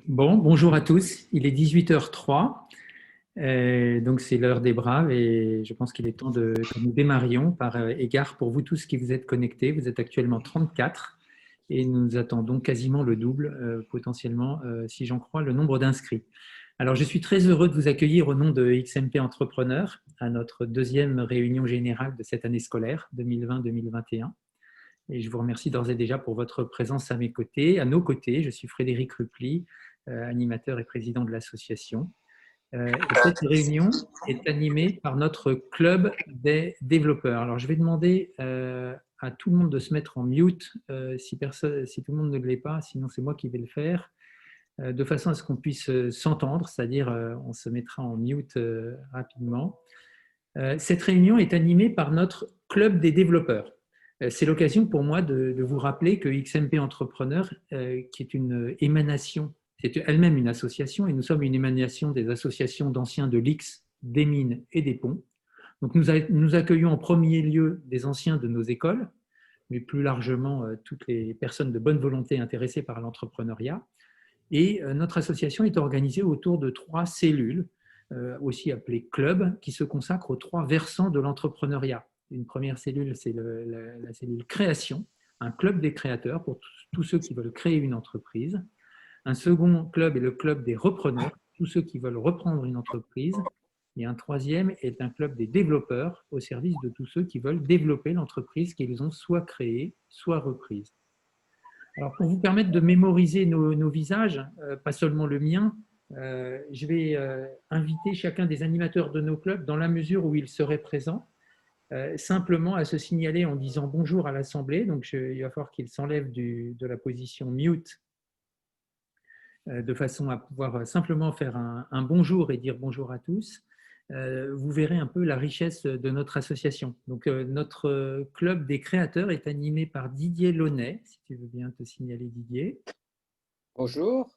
Bon, bonjour à tous. Il est 18h03, donc c'est l'heure des braves et je pense qu'il est temps que nous démarrions par égard pour vous tous qui vous êtes connectés. Vous êtes actuellement 34 et nous attendons quasiment le double, potentiellement, si j'en crois, le nombre d'inscrits. Alors, je suis très heureux de vous accueillir au nom de XMP Entrepreneurs à notre deuxième réunion générale de cette année scolaire 2020-2021. Et je vous remercie d'ores et déjà pour votre présence à mes côtés, à nos côtés. Je suis Frédéric Rupli, animateur et président de l'association. Cette réunion est animée par notre club des développeurs. Alors, je vais demander à tout le monde de se mettre en mute si tout le monde ne l'est pas, sinon c'est moi qui vais le faire, de façon à ce qu'on puisse s'entendre, c'est-à-dire on se mettra en mute rapidement. Cette réunion est animée par notre club des développeurs. C'est l'occasion pour moi de vous rappeler que XMP Entrepreneur, qui est une émanation, c'est elle-même une association, et nous sommes une émanation des associations d'anciens de l'X, des mines et des ponts. Donc nous accueillons en premier lieu des anciens de nos écoles, mais plus largement toutes les personnes de bonne volonté intéressées par l'entrepreneuriat. Et notre association est organisée autour de 3 cellules, aussi appelées clubs, qui se consacrent aux 3 versants de l'entrepreneuriat. Une première cellule, c'est la cellule création, un club des créateurs pour tous ceux qui veulent créer une entreprise. Un second club est le club des repreneurs, tous ceux qui veulent reprendre une entreprise. Et un troisième est un club des développeurs au service de tous ceux qui veulent développer l'entreprise qu'ils ont soit créée, soit reprise. Alors, pour vous permettre de mémoriser nos visages, pas seulement le mien, je vais inviter chacun des animateurs de nos clubs, dans la mesure où il serait présent, simplement à se signaler en disant bonjour à l'Assemblée. Donc, il va falloir qu'il s'enlève de la position mute de façon à pouvoir simplement faire un bonjour et dire bonjour à tous. Vous verrez un peu la richesse de notre association. Donc, notre club des créateurs est animé par Didier Launay, si tu veux bien te signaler Didier. Bonjour.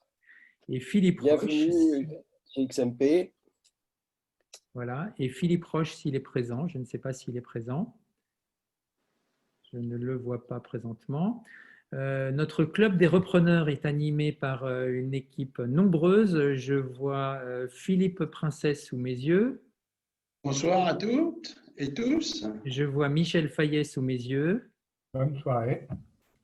Et Philippe Bienvenue chez XMP. Voilà, et Philippe Roche s'il est présent, je ne sais pas s'il est présent. Je ne le vois pas présentement. Notre club des repreneurs est animé par une équipe nombreuse. Je vois Philippe Princesse sous mes yeux. Bonsoir à toutes et tous. Je vois Michel Fayet sous mes yeux. Bonne soirée.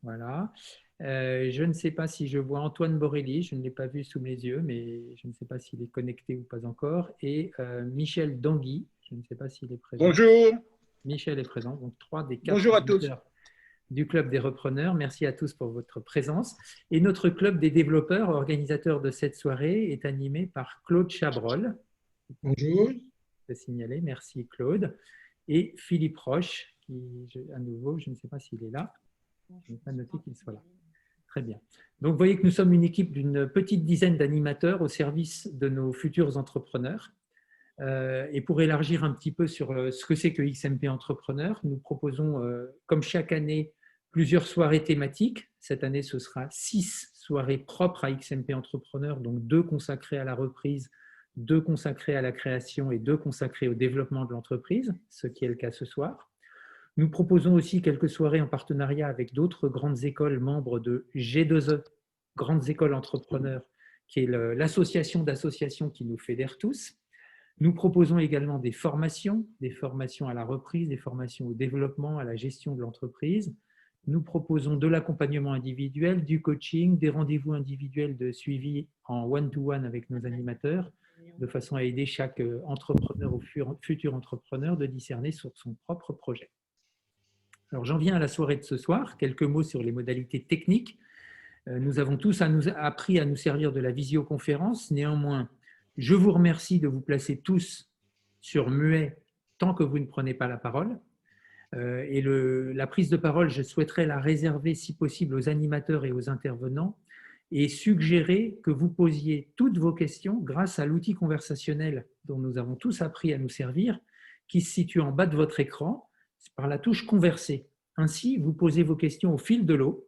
Voilà. Je ne sais pas si je vois Antoine Borelli, je ne l'ai pas vu sous mes yeux, mais je ne sais pas s'il est connecté ou pas encore. Et Michel Dangui, je ne sais pas s'il est présent. Bonjour. Michel est présent, donc 3 des 4 Bonjour à tous. Du club des repreneurs. Merci à tous pour votre présence. Et notre club des développeurs, organisateur de cette soirée, est animé par Claude Chabrol. Bonjour. Je vais signaler, merci Claude. Et Philippe Roche, qui, à nouveau, je ne sais pas s'il est là. Je n'ai pas noté qu'il soit là. Très bien. Donc, vous voyez que nous sommes une équipe d'une petite dizaine d'animateurs au service de nos futurs entrepreneurs. Et pour élargir un petit peu sur ce que c'est que XMP Entrepreneur, nous proposons, comme chaque année, plusieurs soirées thématiques. Cette année, ce sera 6 soirées propres à XMP Entrepreneur, donc 2 consacrées à la reprise, 2 consacrées à la création et 2 consacrées au développement de l'entreprise, ce qui est le cas ce soir. Nous proposons aussi quelques soirées en partenariat avec d'autres grandes écoles membres de G2E, Grandes Écoles Entrepreneurs, qui est l'association d'associations qui nous fédère tous. Nous proposons également des formations à la reprise, des formations au développement, à la gestion de l'entreprise. Nous proposons de l'accompagnement individuel, du coaching, des rendez-vous individuels de suivi en one-to-one avec nos animateurs, de façon à aider chaque entrepreneur ou futur entrepreneur de discerner sur son propre projet. Alors, j'en viens à la soirée de ce soir. Quelques mots sur les modalités techniques. Nous avons tous appris à nous servir de la visioconférence. Néanmoins, je vous remercie de vous placer tous sur muet tant que vous ne prenez pas la parole. Et la prise de parole, je souhaiterais la réserver si possible aux animateurs et aux intervenants et suggérer que vous posiez toutes vos questions grâce à l'outil conversationnel dont nous avons tous appris à nous servir, qui se situe en bas de votre écran par la touche « Converser ». Ainsi, vous posez vos questions au fil de l'eau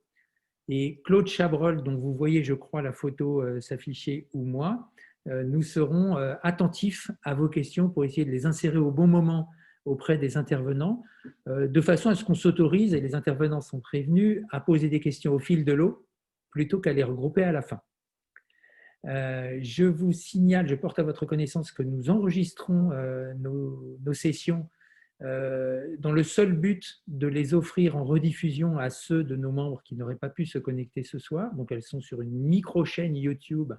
et Claude Chabrol, dont vous voyez, je crois, la photo s'afficher, ou moi, nous serons attentifs à vos questions pour essayer de les insérer au bon moment auprès des intervenants, de façon à ce qu'on s'autorise, et les intervenants sont prévenus, à poser des questions au fil de l'eau plutôt qu'à les regrouper à la fin. Je vous signale, je porte à votre connaissance que nous enregistrons nos sessions dans le seul but de les offrir en rediffusion à ceux de nos membres qui n'auraient pas pu se connecter ce soir. Donc, elles sont sur une micro-chaîne YouTube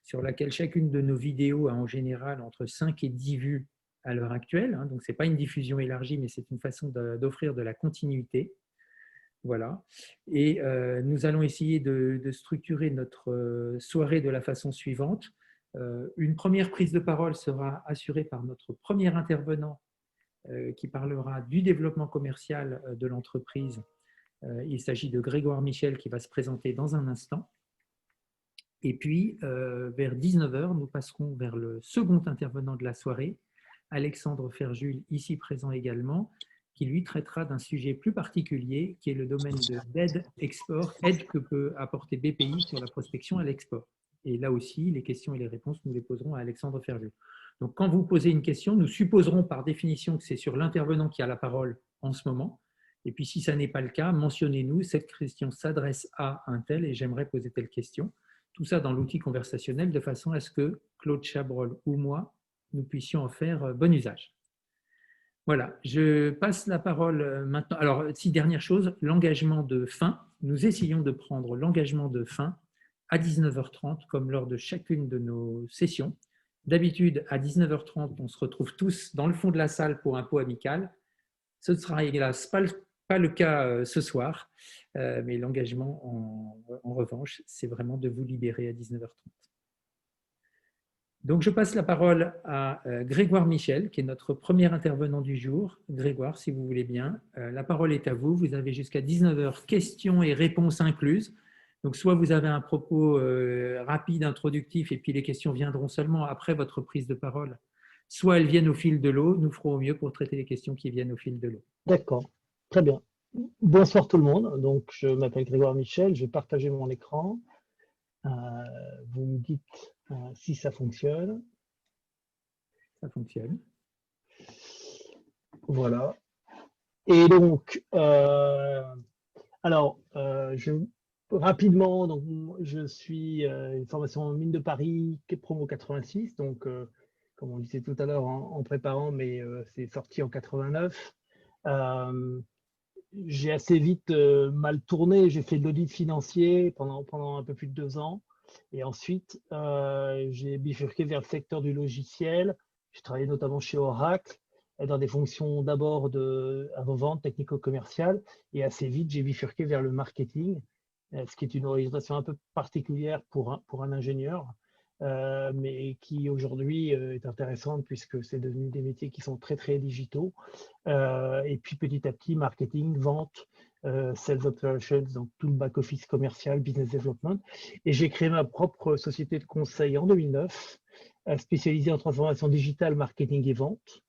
sur laquelle chacune de nos vidéos a en général entre 5 et 10 vues à l'heure actuelle. Donc, ce n'est pas une diffusion élargie, mais c'est une façon d'offrir de la continuité. Voilà. Et nous allons essayer de structurer notre soirée de la façon suivante. Une première prise de parole sera assurée par notre premier intervenant qui parlera du développement commercial de l'entreprise. Il s'agit de Grégoire Michel qui va se présenter dans un instant. Et puis, vers 19h, nous passerons vers le second intervenant de la soirée, Alexandre Ferjul, ici présent également, qui lui traitera d'un sujet plus particulier, qui est le domaine d'aide export, aide que peut apporter BPI sur la prospection à l'export. Et là aussi, les questions et les réponses, nous les poserons à Alexandre Ferjul. Donc, quand vous posez une question, nous supposerons par définition que c'est sur l'intervenant qui a la parole en ce moment. Et puis, si ça n'est pas le cas, mentionnez-nous, cette question s'adresse à un tel et j'aimerais poser telle question. Tout ça dans l'outil conversationnel de façon à ce que Claude Chabrol ou moi, nous puissions en faire bon usage. Voilà, je passe la parole maintenant. Alors, 6 dernières choses, l'engagement de fin. Nous essayons de prendre l'engagement de fin à 19h30, comme lors de chacune de nos sessions. D'habitude, à 19h30, on se retrouve tous dans le fond de la salle pour un pot amical. Ce ne sera hélas pas le cas ce soir, mais l'engagement, en revanche, c'est vraiment de vous libérer à 19h30. Donc, je passe la parole à Grégoire Michel, qui est notre premier intervenant du jour. Grégoire, si vous voulez bien, la parole est à vous. Vous avez jusqu'à 19h questions et réponses incluses. Donc, soit vous avez un propos rapide, introductif, et puis les questions viendront seulement après votre prise de parole, soit elles viennent au fil de l'eau. Nous ferons au mieux pour traiter les questions qui viennent au fil de l'eau. D'accord, très bien. Bonsoir tout le monde. Donc, je m'appelle Grégoire Michel, je vais partager mon écran. Vous me dites si ça fonctionne. Ça fonctionne. Voilà. Et donc, rapidement, donc, je suis une formation en mine de Paris, promo 86. Donc, comme on disait tout à l'heure en préparant, mais c'est sorti en 89. J'ai assez vite mal tourné. J'ai fait de l'audit financier pendant un peu plus de 2 ans. Et ensuite, j'ai bifurqué vers le secteur du logiciel. J'ai travaillé notamment chez Oracle, dans des fonctions d'abord avant-vente, technico-commerciale. Et assez vite, j'ai bifurqué vers le marketing, ce qui est une orientation un peu particulière pour un ingénieur, mais qui aujourd'hui est intéressante puisque c'est devenu des métiers qui sont très, très digitaux. Et puis petit à petit, marketing, vente, sales operations, donc tout le back-office commercial, business development. Et j'ai créé ma propre société de conseil en 2009, spécialisée en transformation digitale, marketing et vente.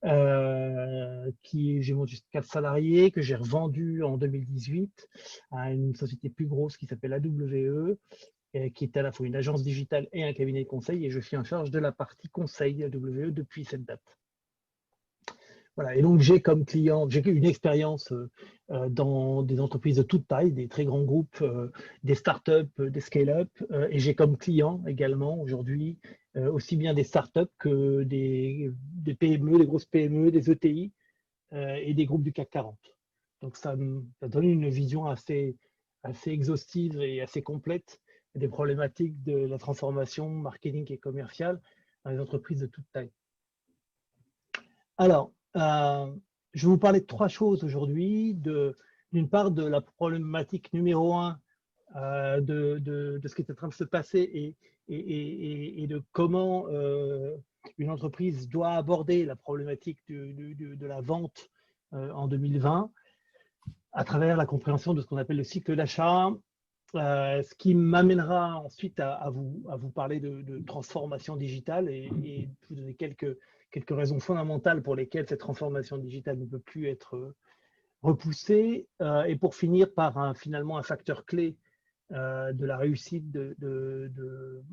J'ai monté jusqu'à 4 salariés, que j'ai revendu en 2018 à une société plus grosse qui s'appelle AWE, qui est à la fois une agence digitale et un cabinet de conseil. Et je suis en charge de la partie conseil AWE depuis cette date. Voilà, et donc j'ai comme client, j'ai une expérience dans des entreprises de toute taille, des très grands groupes, des startups, des scale-up, et j'ai comme client également aujourd'hui aussi bien des startups que des PME, des grosses PME, des ETI et des groupes du CAC 40. Donc ça donne une vision assez exhaustive et assez complète des problématiques de la transformation marketing et commerciale dans les entreprises de toute taille. Alors, je vais vous parler de 3 choses aujourd'hui. D'une part, de la problématique numéro 1 de ce qui est en train de se passer et de comment une entreprise doit aborder la problématique de la vente en 2020 à travers la compréhension de ce qu'on appelle le cycle d'achat, ce qui m'amènera ensuite à vous parler de transformation digitale et vous donner quelques raisons fondamentales pour lesquelles cette transformation digitale ne peut plus être repoussée, et pour finir par finalement un facteur clé de la réussite de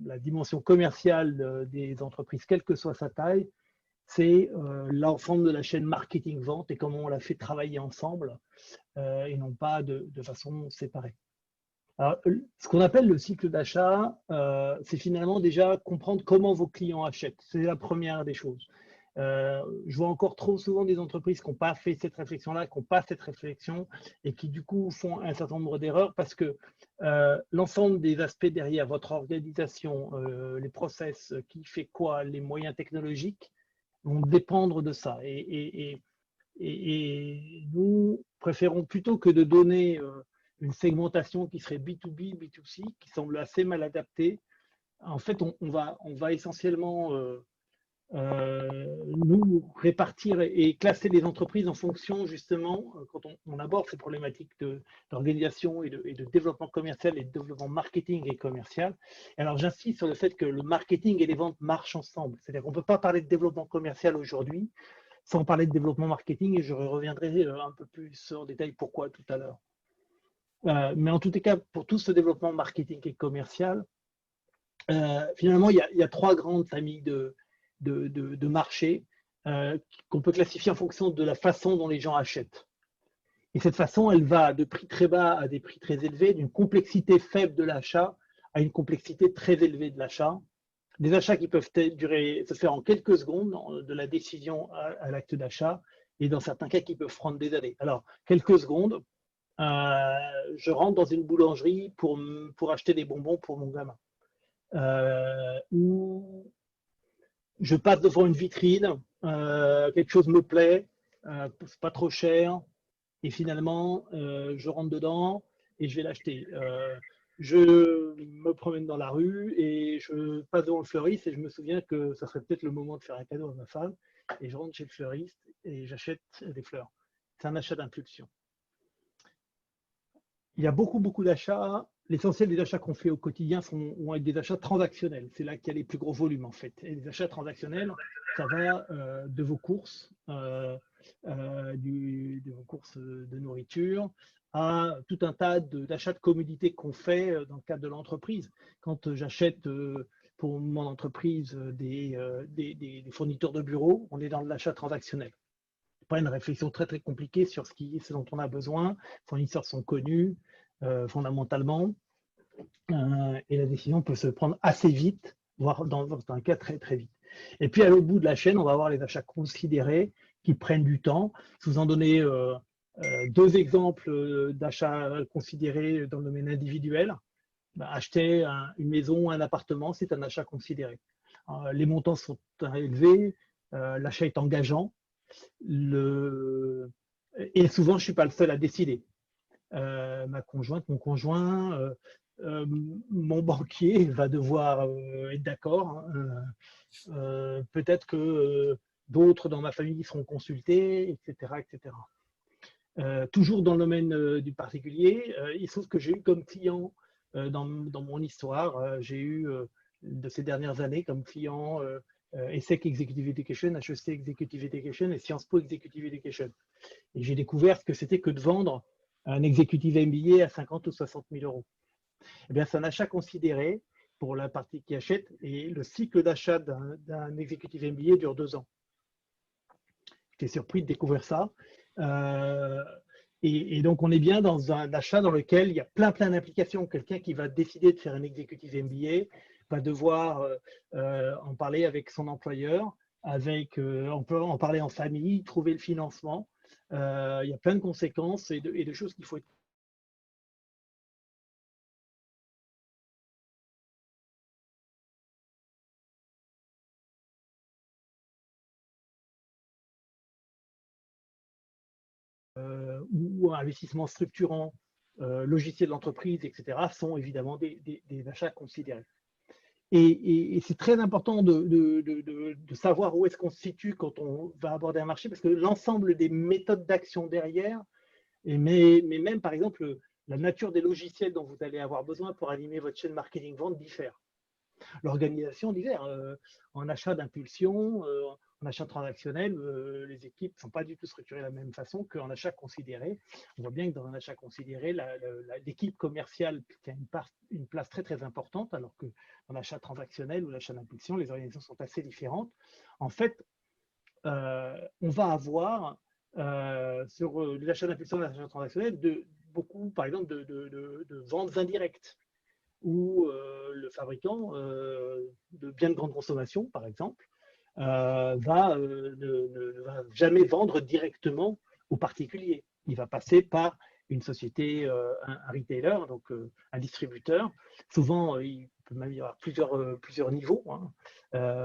la dimension commerciale des entreprises, quelle que soit sa taille, c'est l'ensemble de la chaîne marketing-vente et comment on la fait travailler ensemble et non pas de façon séparée. Alors, ce qu'on appelle le cycle d'achat, c'est finalement déjà comprendre comment vos clients achètent. C'est la première des choses. Je vois encore trop souvent des entreprises qui n'ont pas fait cette réflexion-là, qui n'ont pas cette réflexion et qui du coup font un certain nombre d'erreurs parce que l'ensemble des aspects derrière votre organisation, les process, qui fait quoi, les moyens technologiques vont dépendre de ça. Et nous préférons plutôt que de donner une segmentation qui serait B2B, B2C, qui semble assez mal adaptée. En fait, on va essentiellement nous répartir et classer les entreprises en fonction, justement, quand on aborde ces problématiques d'organisation et de développement commercial et de développement marketing et commercial. Et alors, j'insiste sur le fait que le marketing et les ventes marchent ensemble. C'est-à-dire qu'on ne peut pas parler de développement commercial aujourd'hui sans parler de développement marketing, et je reviendrai un peu plus en détail pourquoi tout à l'heure. Mais en tout cas, pour tout ce développement marketing et commercial, finalement, il y a trois grandes familles de marchés qu'on peut classifier en fonction de la façon dont les gens achètent. Et cette façon, elle va de prix très bas à des prix très élevés, d'une complexité faible de l'achat à une complexité très élevée de l'achat. Des achats qui peuvent se faire en quelques secondes, de la décision à l'acte d'achat, et dans certains cas qui peuvent prendre des années. Alors, quelques secondes, je rentre dans une boulangerie pour acheter des bonbons pour mon gamin. Ou je passe devant une vitrine, quelque chose me plaît, c'est pas trop cher, et finalement, je rentre dedans et je vais l'acheter. Je me promène dans la rue et je passe devant le fleuriste et je me souviens que ça serait peut-être le moment de faire un cadeau à ma femme, et je rentre chez le fleuriste et j'achète des fleurs. C'est un achat d'impulsion. Il y a beaucoup d'achats. L'essentiel des achats qu'on fait au quotidien vont être des achats transactionnels. C'est là qu'il y a les plus gros volumes, en fait. Et les achats transactionnels, ça va de vos courses, de vos courses de nourriture, à tout un tas d'achats de commodités qu'on fait dans le cadre de l'entreprise. Quand j'achète pour mon entreprise des fournitures de bureaux, on est dans l'achat transactionnel. Pas une réflexion très compliquée sur ce dont on a besoin. Les fournisseurs sont connus fondamentalement, et la décision peut se prendre assez vite, voire dans un cas très vite. Et puis à l'autre bout de la chaîne, on va avoir les achats considérés qui prennent du temps. Je vous en donner deux exemples d'achats considérés dans le domaine individuel. Acheter une maison, un appartement, c'est un achat considéré. Les montants sont élevés, l'achat est engageant, et souvent je ne suis pas le seul à décider. Ma conjointe, mon conjoint, mon banquier va devoir être d'accord. Peut-être que d'autres dans ma famille seront consultés, etc. Toujours dans le domaine du particulier, il se trouve que j'ai eu comme client dans mon histoire, j'ai eu de ces dernières années comme client ESSEC Executive Education, HEC Executive Education et Sciences Po Executive Education. Et j'ai découvert ce que c'était que de vendre un executive MBA à 50 ou 60 000 euros. Eh bien, c'est un achat considéré pour la partie qui achète, et le cycle d'achat d'un executive MBA dure 2 ans. J'étais surpris de découvrir ça. Et donc, on est bien dans un achat dans lequel il y a plein d'implications. Quelqu'un qui va décider de faire un executive MBA va devoir en parler avec son employeur, on peut en parler en famille, trouver le financement. Il y a plein de conséquences et de choses qu'il faut être ou investissement structurant, logiciel d'entreprise, etc., sont évidemment des achats considérés. Et c'est très important de savoir où est-ce qu'on se situe quand on va aborder un marché, parce que l'ensemble des méthodes d'action derrière, mais même par exemple la nature des logiciels dont vous allez avoir besoin pour animer votre chaîne marketing-vente diffère. L'organisation diffère. En achat d'impulsion, en achat transactionnel, les équipes ne sont pas du tout structurées de la même façon qu'en achat considéré. On voit bien que dans un achat considéré, l'équipe commerciale tient une place très importante, alors que dans l'achat transactionnel ou l'achat d'impulsion, les organisations sont assez différentes. En fait, on va avoir sur les achats d'impulsion et l'achat transactionnel beaucoup, par exemple, de ventes indirectes, où le fabricant de biens de grande consommation, par exemple, ne va jamais vendre directement aux particuliers. Il va passer par une société, un retailer, donc un distributeur. Souvent, il peut même y avoir plusieurs niveaux, hein.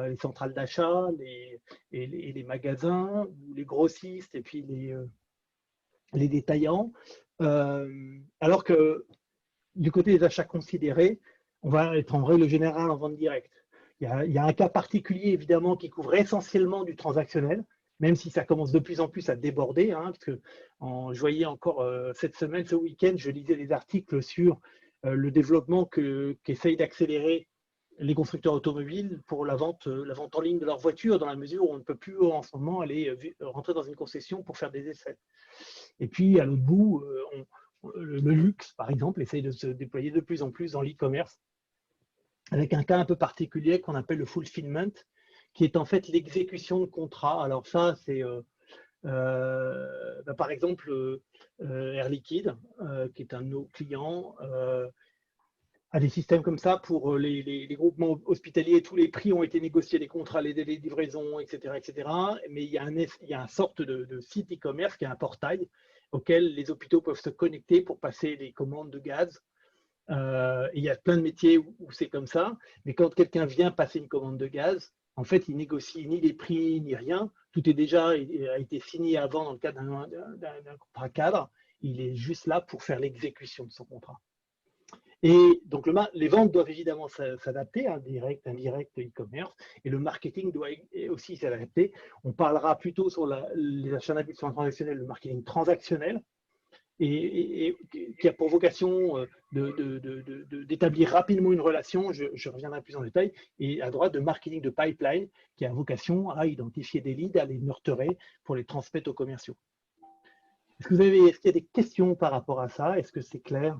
Les centrales d'achat, les magasins, les grossistes et puis les détaillants. Alors que du côté des achats considérés, on va être en règle générale en vente directe. Il y a un cas particulier, évidemment, qui couvre essentiellement du transactionnel, même si ça commence de plus en plus à déborder, hein, parce que je voyais encore cette semaine, ce week-end, je lisais des articles sur le développement qu'essayent d'accélérer les constructeurs automobiles pour la vente en ligne de leurs voitures, dans la mesure où on ne peut plus en ce moment aller rentrer dans une concession pour faire des essais. Et puis, à l'autre bout, le luxe, par exemple, essaye de se déployer de plus en plus dans l'e-commerce, avec un cas un peu particulier qu'on appelle le fulfillment, qui est en fait l'exécution de contrats. Alors ça, c'est par exemple Air Liquide, qui est un de nos clients, a des systèmes comme ça pour les groupements hospitaliers. Tous les prix ont été négociés, les contrats, les délais de livraison, etc., etc. Mais il y a une sorte de site e-commerce qui est un portail auquel les hôpitaux peuvent se connecter pour passer des commandes de gaz. Il y a plein de métiers où c'est comme ça, mais quand quelqu'un vient passer une commande de gaz, en fait, il négocie ni les prix ni rien. Tout est déjà a été signé avant dans le cadre d'un contrat cadre. Il est juste là pour faire l'exécution de son contrat. Et donc, les ventes doivent évidemment s'adapter, hein, direct, indirect, e-commerce, et le marketing doit aussi s'adapter. On parlera plutôt sur les achats d'impulsion transactionnelle, le marketing transactionnel, et qui a pour vocation d'établir rapidement une relation, je reviendrai plus en détail, et à droite de marketing de pipeline, qui a vocation à identifier des leads, à les nurturer pour les transmettre aux commerciaux. Est-ce qu'il y a des questions par rapport à ça? Est-ce que c'est clair?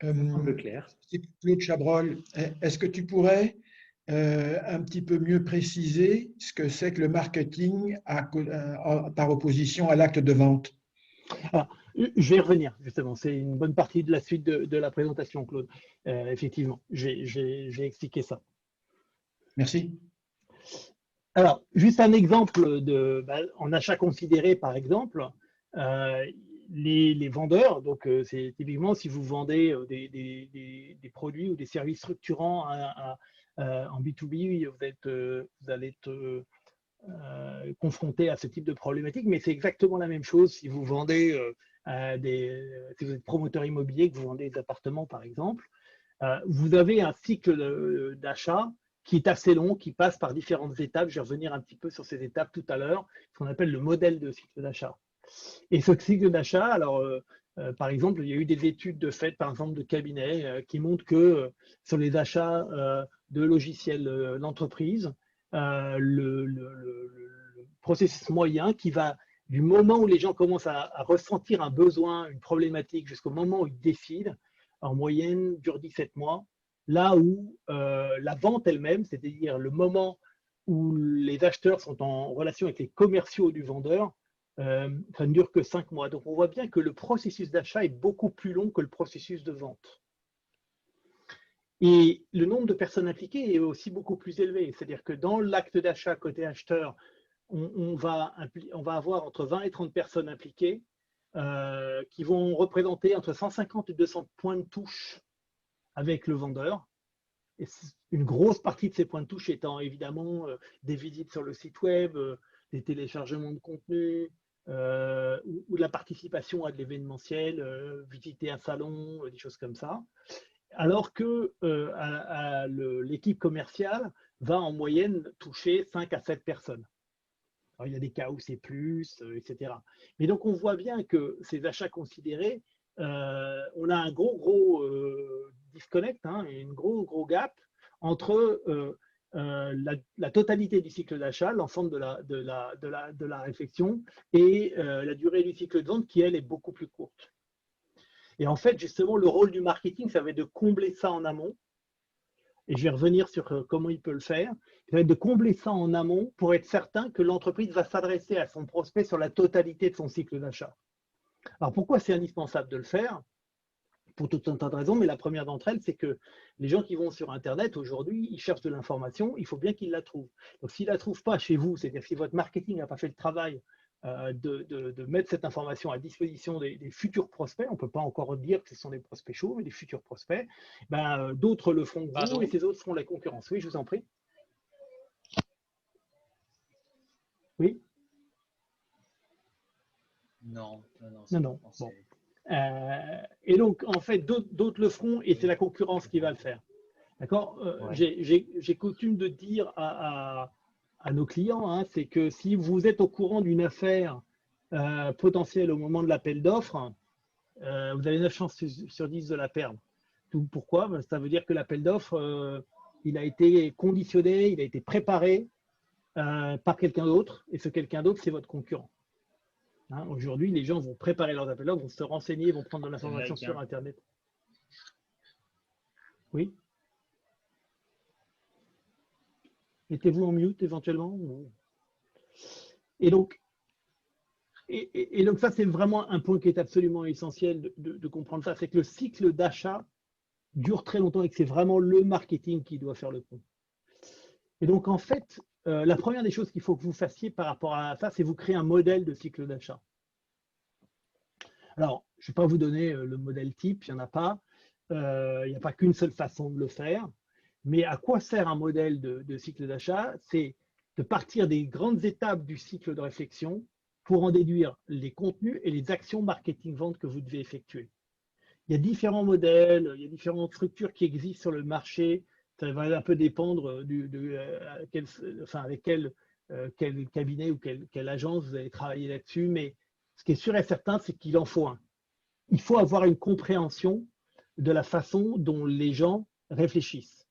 Un peu clair. Claude Chabrol, est-ce que tu pourrais un petit peu mieux préciser ce que c'est que le marketing par opposition à l'acte de vente? Alors, je vais y revenir, justement. C'est une bonne partie de la suite de la présentation, Claude. Effectivement, j'ai expliqué ça. Merci. Alors, juste un exemple en achat considéré, par exemple, les vendeurs, donc c'est typiquement si vous vendez des produits ou des services structurants en B2B, vous allez être confronté à ce type de problématique, mais c'est exactement la même chose si vous vendez si vous êtes promoteur immobilier, que vous vendez des appartements, par exemple. Vous avez un cycle d'achat qui est assez long, qui passe par différentes étapes. Je vais revenir un petit peu sur ces étapes tout à l'heure, ce qu'on appelle le modèle de cycle d'achat. Et ce cycle d'achat, alors, par exemple, il y a eu des études faites, par exemple, de cabinets qui montrent que sur les achats de logiciels d'entreprise, le processus moyen qui va du moment où les gens commencent à ressentir un besoin, une problématique, jusqu'au moment où ils décident, en moyenne, dure 17 mois. Là où la vente elle-même, c'est-à-dire le moment où les acheteurs sont en relation avec les commerciaux du vendeur, ça ne dure que 5 mois. Donc, on voit bien que le processus d'achat est beaucoup plus long que le processus de vente. Et le nombre de personnes impliquées est aussi beaucoup plus élevé. C'est-à-dire que dans l'acte d'achat côté acheteur, on va avoir entre 20 et 30 personnes impliquées qui vont représenter entre 150 et 200 points de touche avec le vendeur. Et une grosse partie de ces points de touche étant évidemment des visites sur le site web, des téléchargements de contenu, ou de la participation à de l'événementiel, visiter un salon, des choses comme ça. Alors que l'équipe commerciale va en moyenne toucher 5 à 7 personnes. Alors, il y a des cas où c'est plus, etc. Mais donc, on voit bien que ces achats considérés, on a un gros disconnect, hein, et un gros gap entre la totalité du cycle d'achat, l'ensemble de la réflexion, et la durée du cycle de vente qui, elle, est beaucoup plus courte. Et en fait, justement, le rôle du marketing, ça va être de combler ça en amont et je vais revenir sur comment il peut le faire, ça va être de combler ça en amont pour être certain que l'entreprise va s'adresser à son prospect sur la totalité de son cycle d'achat. Alors pourquoi c'est indispensable de le faire? Pour tout un tas de raisons, mais la première d'entre elles, c'est que les gens qui vont sur Internet aujourd'hui, ils cherchent de l'information, il faut bien qu'ils la trouvent. Donc s'ils ne la trouvent pas chez vous, c'est-à-dire si votre marketing n'a pas fait le travail de mettre cette information à disposition des futurs prospects, on ne peut pas encore dire que ce sont des prospects chauds, mais des futurs prospects, ben, d'autres le feront que vous et ces autres seront la concurrence. Oui, je vous en prie. Oui. Non. Non. Bon. Et donc, en fait, d'autres le feront et c'est la concurrence qui va le faire. D'accord. J'ai coutume de dire à nos clients, hein, c'est que si vous êtes au courant d'une affaire potentielle au moment de l'appel d'offres, vous avez 9 chances sur 10 de la perdre. Pourquoi? Ben, ça veut dire que l'appel d'offres, il a été conditionné, il a été préparé par quelqu'un d'autre et ce quelqu'un d'autre, c'est votre concurrent. Hein, aujourd'hui, les gens vont préparer leurs appels d'offres, vont se renseigner, vont prendre de l'information sur Internet. Oui. Mettez-vous en mute éventuellement. Et donc ça, c'est vraiment un point qui est absolument essentiel de comprendre ça, c'est que le cycle d'achat dure très longtemps et que c'est vraiment le marketing qui doit faire le pont. Et donc, en fait, la première des choses qu'il faut que vous fassiez par rapport à ça, c'est vous créer un modèle de cycle d'achat. Alors, je ne vais pas vous donner le modèle type, il n'y en a pas. Il n'y a pas qu'une seule façon de le faire. Mais à quoi sert un modèle de cycle d'achat? C'est de partir des grandes étapes du cycle de réflexion pour en déduire les contenus et les actions marketing-vente que vous devez effectuer. Il y a différents modèles, il y a différentes structures qui existent sur le marché. Ça va un peu dépendre avec quel cabinet ou quelle agence vous allez travailler là-dessus. Mais ce qui est sûr et certain, c'est qu'il en faut un. Il faut avoir une compréhension de la façon dont les gens réfléchissent.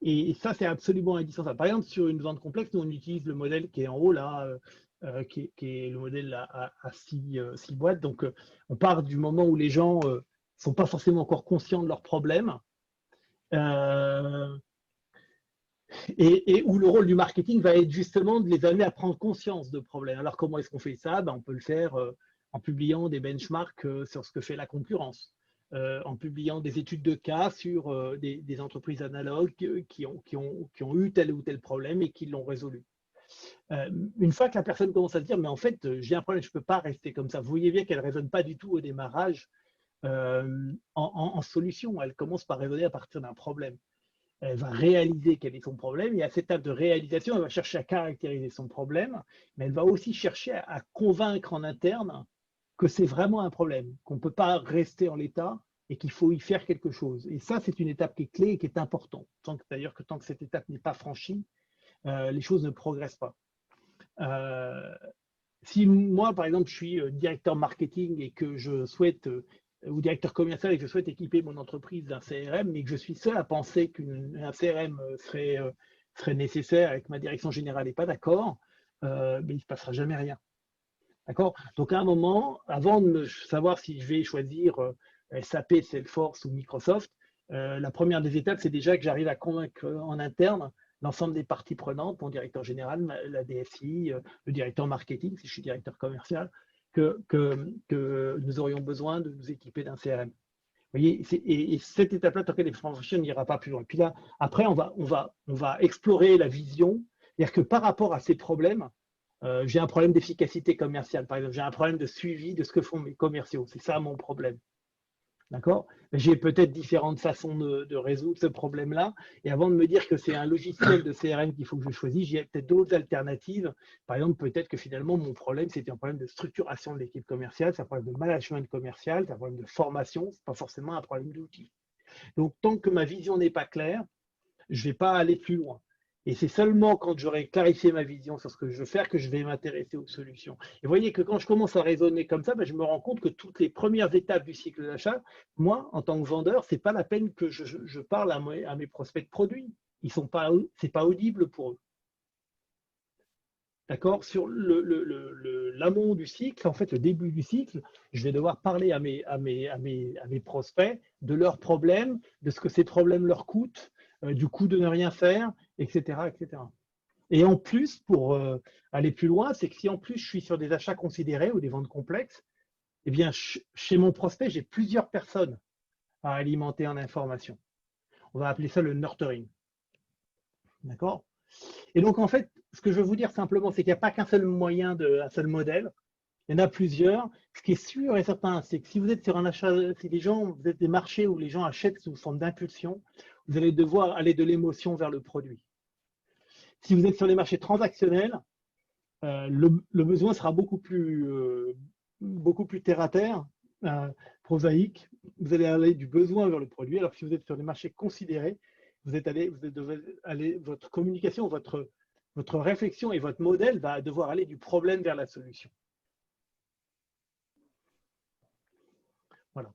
Et ça, c'est absolument indispensable. Par exemple, sur une vente complexe, nous, on utilise le modèle qui est en haut, là, qui est le modèle à 6 boîtes. Donc, on part du moment où les gens ne sont pas forcément encore conscients de leurs problèmes et où le rôle du marketing va être justement de les amener à prendre conscience de problèmes. Alors, comment est-ce qu'on fait ça? Ben, on peut le faire en publiant des benchmarks sur ce que fait la concurrence. En publiant des études de cas sur des entreprises analogues qui ont eu tel ou tel problème et qui l'ont résolu. Une fois que la personne commence à se dire, mais en fait, j'ai un problème, je ne peux pas rester comme ça. Vous voyez bien qu'elle ne raisonne pas du tout au démarrage en solution. Elle commence par raisonner à partir d'un problème. Elle va réaliser quel est son problème et à cette étape de réalisation, elle va chercher à caractériser son problème, mais elle va aussi chercher à convaincre en interne que c'est vraiment un problème, qu'on ne peut pas rester en l'état et qu'il faut y faire quelque chose. Et ça, c'est une étape qui est clé et qui est importante. D'ailleurs, tant que cette étape n'est pas franchie, les choses ne progressent pas. Si moi, par exemple, je suis directeur marketing et que je souhaite, ou directeur commercial et que je souhaite équiper mon entreprise d'un CRM, mais que je suis seul à penser qu'un CRM serait nécessaire et que ma direction générale n'est pas d'accord, mais il ne se passera jamais rien. D'accord? Donc, à un moment, avant de savoir si je vais choisir SAP, Salesforce ou Microsoft, la première des étapes, c'est déjà que j'arrive à convaincre en interne l'ensemble des parties prenantes, mon directeur général, la DSI, le directeur marketing, si je suis directeur commercial, que nous aurions besoin de nous équiper d'un CRM. Vous voyez, et cette étape-là, tant qu'elle est franchie, on n'ira pas plus loin. Et puis là, après, on va explorer la vision, c'est-à-dire que par rapport à ces problèmes, j'ai un problème d'efficacité commerciale, par exemple, j'ai un problème de suivi de ce que font mes commerciaux, c'est ça mon problème. D'accord? J'ai peut-être différentes façons de résoudre ce problème-là. Et avant de me dire que c'est un logiciel de CRM qu'il faut que je choisisse, j'ai peut-être d'autres alternatives. Par exemple, peut-être que finalement, mon problème, c'était un problème de structuration de l'équipe commerciale, c'est un problème de management commercial, c'est un problème de formation, ce n'est pas forcément un problème d'outils. Donc, tant que ma vision n'est pas claire, je ne vais pas aller plus loin. Et c'est seulement quand j'aurai clarifié ma vision sur ce que je veux faire que je vais m'intéresser aux solutions. Et vous voyez que quand je commence à raisonner comme ça, ben, je me rends compte que toutes les premières étapes du cycle d'achat, moi, en tant que vendeur, ce n'est pas la peine que je parle à mes prospects de produits. Ce n'est pas audible pour eux. D'accord? Sur l'amont du cycle, en fait, le début du cycle, je vais devoir parler à mes prospects de leurs problèmes, de ce que ces problèmes leur coûtent, du coût de ne rien faire, etc., etc. Et en plus, pour aller plus loin, c'est que si en plus je suis sur des achats considérés ou des ventes complexes, eh bien, chez mon prospect, j'ai plusieurs personnes à alimenter en information. On va appeler ça le nurturing. D'accord? Et donc, en fait, ce que je veux vous dire simplement, c'est qu'il n'y a pas qu'un seul moyen, un seul modèle. Il y en a plusieurs. Ce qui est sûr et certain, c'est que si vous êtes sur un achat, si vous êtes des marchés où les gens achètent sous forme d'impulsion, vous allez devoir aller de l'émotion vers le produit. Si vous êtes sur les marchés transactionnels, le besoin sera beaucoup plus terre à terre, prosaïque. Vous allez aller du besoin vers le produit. Alors que si vous êtes sur les marchés considérés, votre communication, votre réflexion et votre modèle va devoir aller du problème vers la solution. Voilà.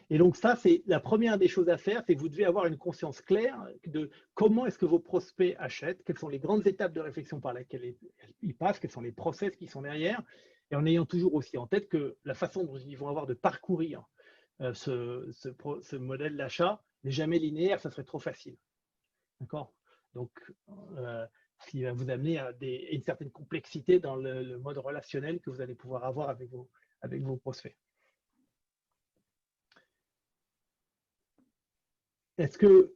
Et donc ça, c'est la première des choses à faire, c'est que vous devez avoir une conscience claire de comment est-ce que vos prospects achètent, quelles sont les grandes étapes de réflexion par lesquelles ils passent, quels sont les process qui sont derrière, et en ayant toujours aussi en tête que la façon dont ils vont avoir de parcourir ce modèle d'achat n'est jamais linéaire, ça serait trop facile. D'accord? Donc, ce qui va vous amener à une certaine complexité dans le mode relationnel que vous allez pouvoir avoir avec vos prospects. Est-ce que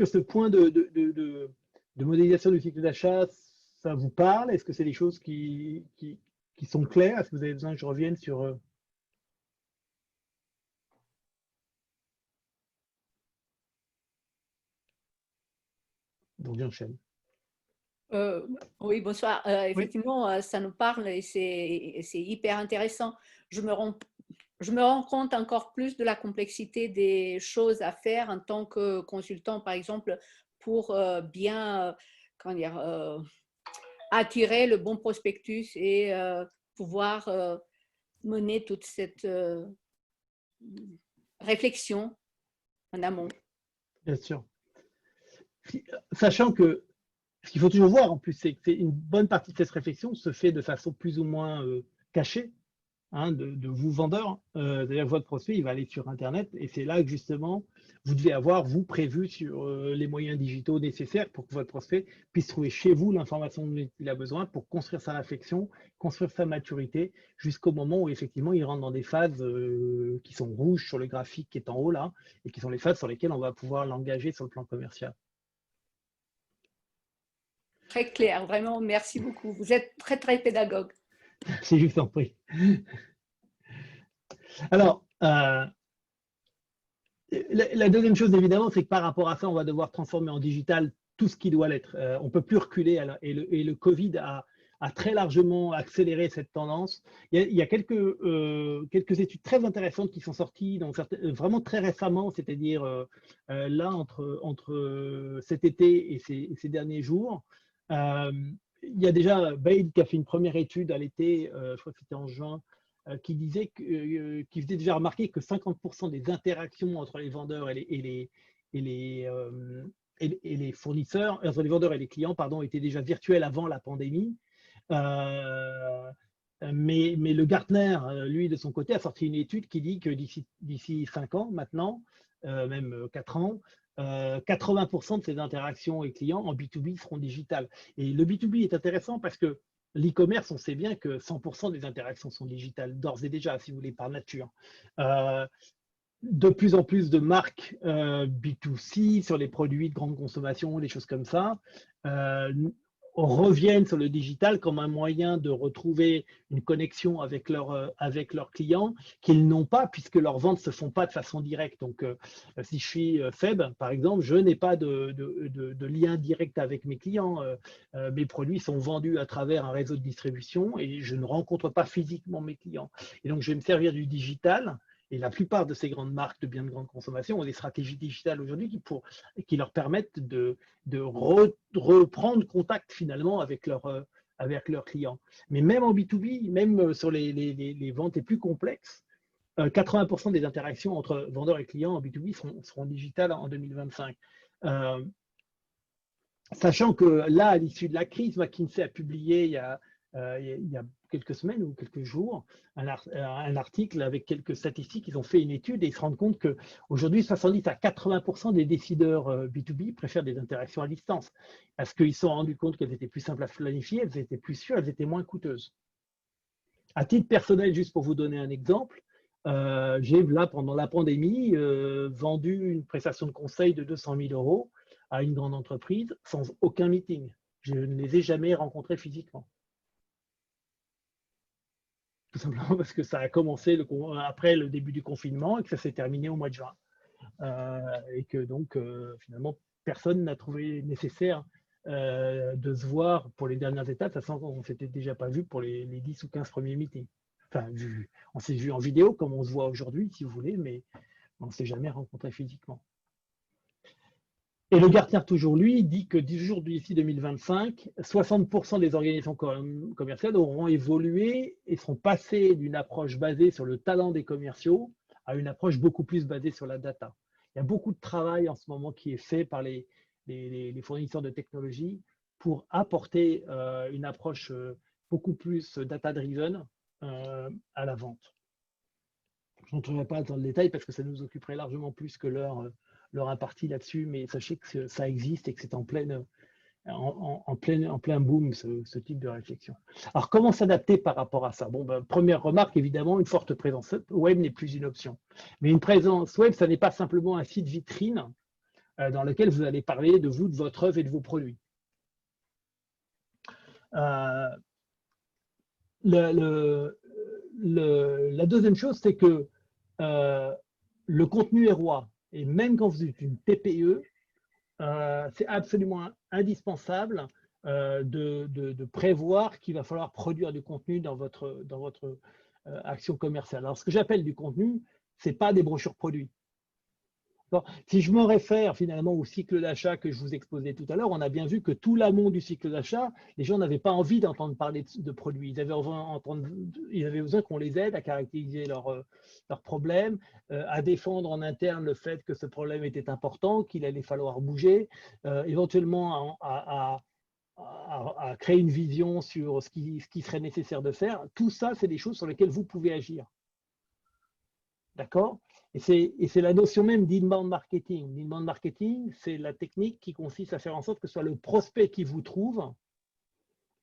ce point de modélisation du cycle d'achat, ça vous parle? Est-ce que c'est des choses qui sont claires? Est-ce que vous avez besoin que je revienne sur… Donc, j'enchaîne. Oui, bonsoir. Effectivement, ça nous parle et c'est hyper intéressant. Je me rends compte encore plus de la complexité des choses à faire en tant que consultant, par exemple, pour bien attirer le bon prospectus et pouvoir mener toute cette réflexion en amont. Bien sûr. Sachant que ce qu'il faut toujours voir en plus, c'est que une bonne partie de cette réflexion se fait de façon plus ou moins cachée, hein, de vous vendeurs. C'est-à-dire que votre prospect, il va aller sur Internet et c'est là que justement, vous devez avoir, vous, prévu sur les moyens digitaux nécessaires pour que votre prospect puisse trouver chez vous l'information dont il a besoin pour construire sa réflexion, construire sa maturité, jusqu'au moment où effectivement, il rentre dans des phases qui sont rouges sur le graphique qui est en haut là, et qui sont les phases sur lesquelles on va pouvoir l'engager sur le plan commercial. Très clair, vraiment, merci beaucoup. Vous êtes très, très pédagogue. C'est juste en prie. Alors, la deuxième chose, évidemment, c'est que par rapport à ça, on va devoir transformer en digital tout ce qui doit l'être. On ne peut plus reculer et le Covid a très largement accéléré cette tendance. Il y a quelques études très intéressantes qui sont sorties vraiment très récemment, c'est-à-dire là, entre cet été et ces derniers jours. Il y a déjà Bain qui a fait une première étude à l'été, je crois que c'était en juin, qui faisait déjà remarquer que 50% des interactions entre les vendeurs et les fournisseurs, entre les vendeurs et les clients, pardon, étaient déjà virtuelles avant la pandémie. Mais le Gartner, lui, de son côté, a sorti une étude qui dit que d'ici 5 ans maintenant, même 4 ans, 80% de ces interactions et clients en B2B seront digitales. Et le B2B est intéressant parce que l'e-commerce, on sait bien que 100% des interactions sont digitales, d'ores et déjà, si vous voulez, par nature. De plus en plus de marques B2C sur les produits de grande consommation, des choses comme ça, reviennent sur le digital comme un moyen de retrouver une connexion avec leurs clients qu'ils n'ont pas puisque leurs ventes ne se font pas de façon directe. Donc, si je suis Feb, par exemple, je n'ai pas de lien direct avec mes clients. Mes produits sont vendus à travers un réseau de distribution et je ne rencontre pas physiquement mes clients. Et donc, je vais me servir du digital. Et la plupart de ces grandes marques de biens de grande consommation ont des stratégies digitales aujourd'hui qui leur permettent de reprendre contact finalement avec leurs clients. Mais même en B2B, même sur les ventes les plus complexes, 80% des interactions entre vendeurs et clients en B2B seront digitales en 2025. Sachant que là, à l'issue de la crise, McKinsey a publié il y a il y a quelques semaines ou quelques jours, un article avec quelques statistiques. Ils ont fait une étude et ils se rendent compte qu'aujourd'hui, 70 à 80% des décideurs B2B préfèrent des interactions à distance parce qu'ils se sont rendus compte qu'elles étaient plus simples à planifier, elles étaient plus sûres, elles étaient moins coûteuses. À titre personnel, juste pour vous donner un exemple, j'ai là, pendant la pandémie, vendu une prestation de conseil de 200 000 € à une grande entreprise sans aucun meeting. Je ne les ai jamais rencontrés physiquement. Tout simplement parce que ça a commencé après le début du confinement et que ça s'est terminé au mois de juin. Et que donc, finalement, personne n'a trouvé nécessaire de se voir pour les dernières étapes, sachant qu'on ne s'était déjà pas vu pour les 10 ou 15 premiers meetings. Enfin, on s'est vu en vidéo comme on se voit aujourd'hui, si vous voulez, mais on ne s'est jamais rencontré physiquement. Et le Gartner, toujours lui, dit que d'ici 2025, 60% des organisations commerciales auront évolué et seront passées d'une approche basée sur le talent des commerciaux à une approche beaucoup plus basée sur la data. Il y a beaucoup de travail en ce moment qui est fait par les fournisseurs de technologie pour apporter une approche beaucoup plus data-driven à la vente. Je n'entrerai pas dans le détail parce que ça nous occuperait largement plus que leur imparti là-dessus, mais sachez que ça existe et que c'est en plein boom, ce type de réflexion. Alors, comment s'adapter par rapport à ça? Bon, première remarque, évidemment, une forte présence web n'est plus une option. Mais une présence web, ça n'est pas simplement un site vitrine dans lequel vous allez parler de vous, de votre œuvre et de vos produits. La deuxième chose, c'est que le contenu est roi. Et même quand vous êtes une TPE, c'est absolument indispensable de prévoir qu'il va falloir produire du contenu dans votre action commerciale. Alors, ce que j'appelle du contenu, ce n'est pas des brochures produits. Bon, si je me réfère finalement au cycle d'achat que je vous exposais tout à l'heure, on a bien vu que tout l'amont du cycle d'achat, les gens n'avaient pas envie d'entendre parler de produits. Ils avaient besoin qu'on les aide à caractériser leurs problèmes, à défendre en interne le fait que ce problème était important, qu'il allait falloir bouger, éventuellement à créer une vision sur ce qui serait nécessaire de faire. Tout ça, c'est des choses sur lesquelles vous pouvez agir. D'accord ? Et c'est la notion même d'inbound marketing. L'inbound marketing, c'est la technique qui consiste à faire en sorte que ce soit le prospect qui vous trouve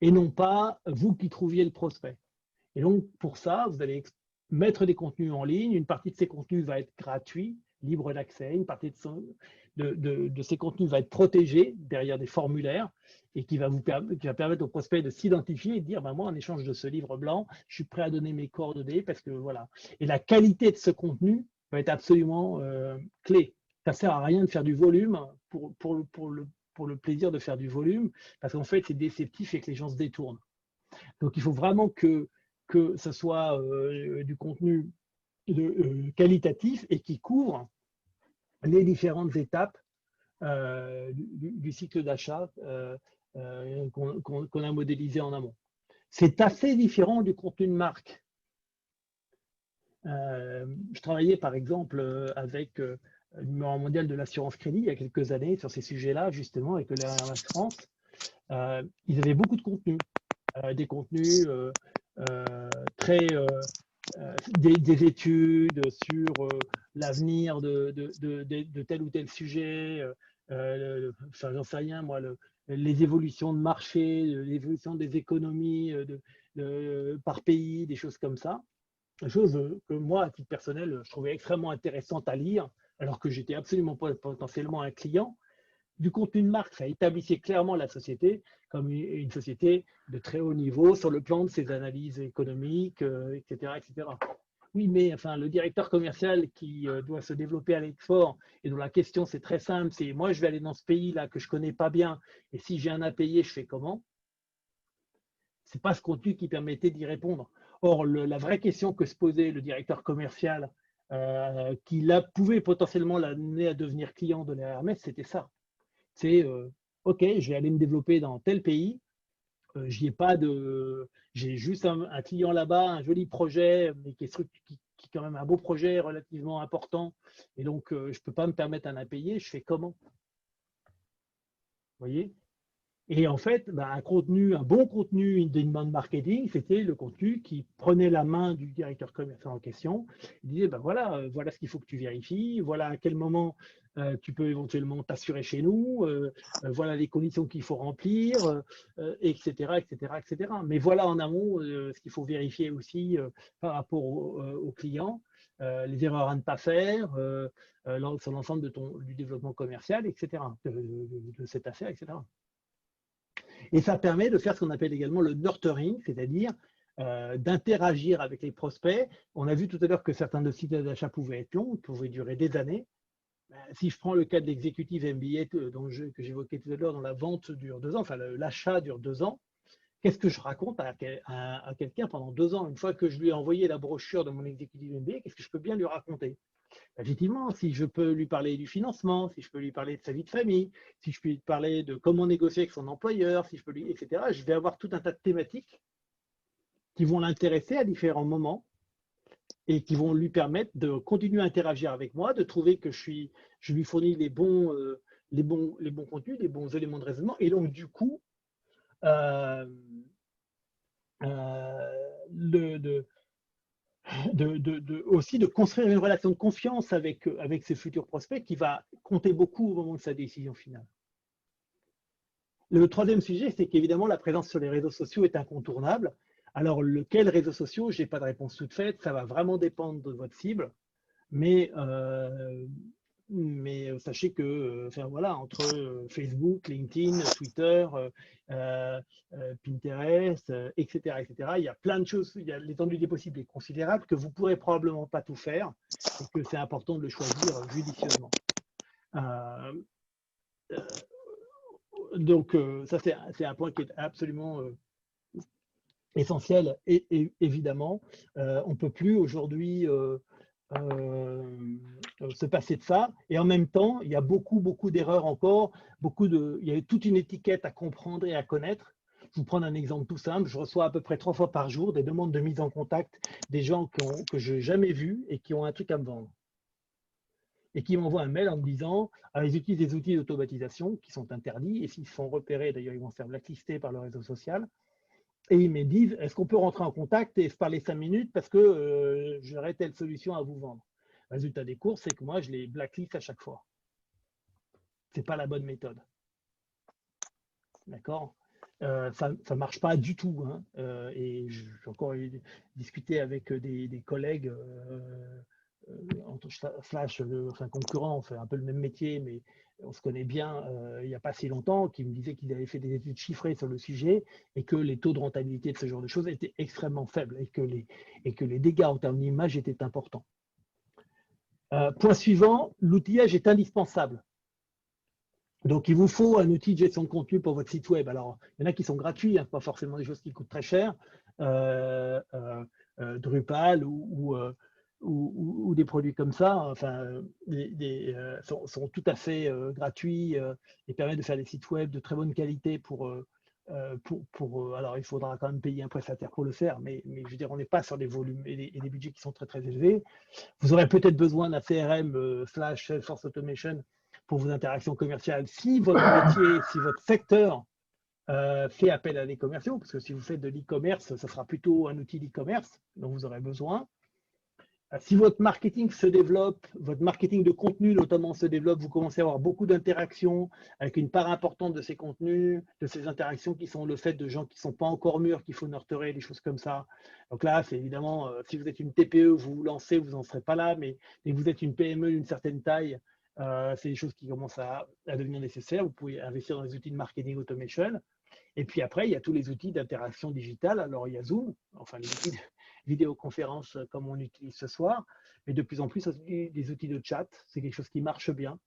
et non pas vous qui trouviez le prospect. Et donc, pour ça, vous allez mettre des contenus en ligne. Une partie de ces contenus va être gratuit, libre d'accès. Une partie de ces contenus va être protégée derrière des formulaires et qui va permettre au prospect de s'identifier et de dire moi, en échange de ce livre blanc, je suis prêt à donner mes coordonnées parce que voilà. Et la qualité de ce contenu va être absolument clé. Ça ne sert à rien de faire du volume pour le plaisir de faire du volume, parce qu'en fait, c'est déceptif et que les gens se détournent. Donc, il faut vraiment que ce soit du contenu qualitatif et qui couvre les différentes étapes du cycle d'achat qu'on a modélisé en amont. C'est assez différent du contenu de marque. Je travaillais par exemple avec le numéro mondial de l'assurance crédit il y a quelques années sur ces sujets-là, justement, avec le RMS France. Ils avaient beaucoup de contenus, des contenus des études sur l'avenir de tel ou tel sujet, enfin, j'en sais rien, moi, les évolutions de marché, l'évolution des économies par pays, des choses comme ça. Chose que moi, à titre personnel, je trouvais extrêmement intéressante à lire, alors que j'étais absolument pas potentiellement un client. Du contenu de marque, ça établissait clairement la société comme une société de très haut niveau sur le plan de ses analyses économiques, etc., etc. Oui, mais enfin, le directeur commercial qui doit se développer à l'export et dont la question c'est très simple, c'est moi je vais aller dans ce pays-là que je connais pas bien et si j'ai un impayé, je fais comment? C'est pas ce contenu qui permettait d'y répondre. Or, la vraie question que se posait le directeur commercial qui pouvait potentiellement l'amener à devenir client de l'RMS, c'était ça. C'est OK, je vais aller me développer dans tel pays. J'ai juste un client là-bas, un joli projet, mais qui est quand même un beau projet relativement important. Et donc, je ne peux pas me permettre un impayé. Je fais comment? Vous voyez? Et en fait, un bon contenu d'inbound marketing, c'était le contenu qui prenait la main du directeur commercial en question. Il disait, voilà, voilà ce qu'il faut que tu vérifies, voilà à quel moment tu peux éventuellement t'assurer chez nous, voilà les conditions qu'il faut remplir, etc., etc., etc. Mais voilà en amont ce qu'il faut vérifier aussi par rapport aux clients, les erreurs à ne pas faire sur l'ensemble du développement commercial, etc., de cette affaire, etc. Et ça permet de faire ce qu'on appelle également le nurturing, c'est-à-dire d'interagir avec les prospects. On a vu tout à l'heure que certains de sites d'achat pouvaient être longs, pouvaient durer des années. Si je prends le cas de l'exécutive MBA que j'évoquais tout à l'heure, dont la vente dure 2 ans, enfin l'achat dure 2 ans, qu'est-ce que je raconte à quelqu'un pendant 2 ans? Une fois que je lui ai envoyé la brochure de mon exécutive MBA, qu'est-ce que je peux bien lui raconter? Effectivement, si je peux lui parler du financement, si je peux lui parler de sa vie de famille, si je peux lui parler de comment négocier avec son employeur, si je peux lui, etc., je vais avoir tout un tas de thématiques qui vont l'intéresser à différents moments et qui vont lui permettre de continuer à interagir avec moi, de trouver que je lui fournis les bons contenus, les bons éléments de raisonnement. Et donc, du coup, aussi de construire une relation de confiance avec ses futurs prospects qui va compter beaucoup au moment de sa décision finale. Le troisième sujet, c'est qu'évidemment, la présence sur les réseaux sociaux est incontournable. Alors, lequel réseaux sociaux? Je n'ai pas de réponse toute faite, ça va vraiment dépendre de votre cible, mais sachez que voilà, entre Facebook, LinkedIn, Twitter, Pinterest, etc., etc., il y a plein de choses, l'étendue des possibles est considérable, que vous ne pourrez probablement pas tout faire et que c'est important de le choisir judicieusement. Donc, ça, c'est un point qui est absolument essentiel et évidemment, on ne peut plus aujourd'hui se passer de ça. Et en même temps, il y a beaucoup d'erreurs encore, il y a toute une étiquette à comprendre et à connaître. Je vous prends un exemple tout simple. Je reçois à peu près 3 fois par jour des demandes de mise en contact des gens que je n'ai jamais vus et qui ont un truc à me vendre. Et qui m'envoient un mail en me disant ils utilisent des outils d'automatisation qui sont interdits et s'ils se font repérer, d'ailleurs, ils vont se faire blacklister par le réseau social. Et ils me disent, est-ce qu'on peut rentrer en contact et se parler 5 minutes parce que j'aurais telle solution à vous vendre. Le résultat des courses, c'est que moi, je les blacklist à chaque fois. Ce n'est pas la bonne méthode. D'accord? Ça ne marche pas du tout. Hein. Et j'ai encore discuté avec des collègues concurrents, on fait un peu le même métier, mais on se connaît bien il n'y a pas si longtemps, qui me disaient qu'ils avaient fait des études chiffrées sur le sujet et que les taux de rentabilité de ce genre de choses étaient extrêmement faibles et que les dégâts en termes d'image étaient importants. Point suivant, l'outillage est indispensable. Donc, il vous faut un outil de gestion de contenu pour votre site web. Alors, il y en a qui sont gratuits, hein, pas forcément des choses qui coûtent très cher. Drupal ou des produits comme ça, enfin, sont tout à fait gratuits et permettent de faire des sites web de très bonne qualité alors il faudra quand même payer un prestataire pour le faire, mais je veux dire, on n'est pas sur des volumes et des budgets qui sont très très élevés. Vous aurez peut-être besoin d'un CRM / Salesforce Automation pour vos interactions commerciales si votre métier, si votre secteur fait appel à des commerciaux, parce que si vous faites de l'e-commerce, ça sera plutôt un outil d'e-commerce dont vous aurez besoin. Si votre marketing se développe, votre marketing de contenu notamment se développe, vous commencez à avoir beaucoup d'interactions avec une part importante de ces contenus, de ces interactions qui sont le fait de gens qui ne sont pas encore mûrs, qu'il faut nurturer, des choses comme ça. Donc là, c'est évidemment, si vous êtes une TPE, vous vous lancez, vous n'en serez pas là, mais vous êtes une PME d'une certaine taille, c'est des choses qui commencent à devenir nécessaires. Vous pouvez investir dans les outils de marketing automation. Et puis après, il y a tous les outils d'interaction digitale. Alors, il y a Zoom, enfin les outils de vidéoconférence comme on utilise ce soir, mais de plus en plus des outils de chat. C'est quelque chose qui marche bien.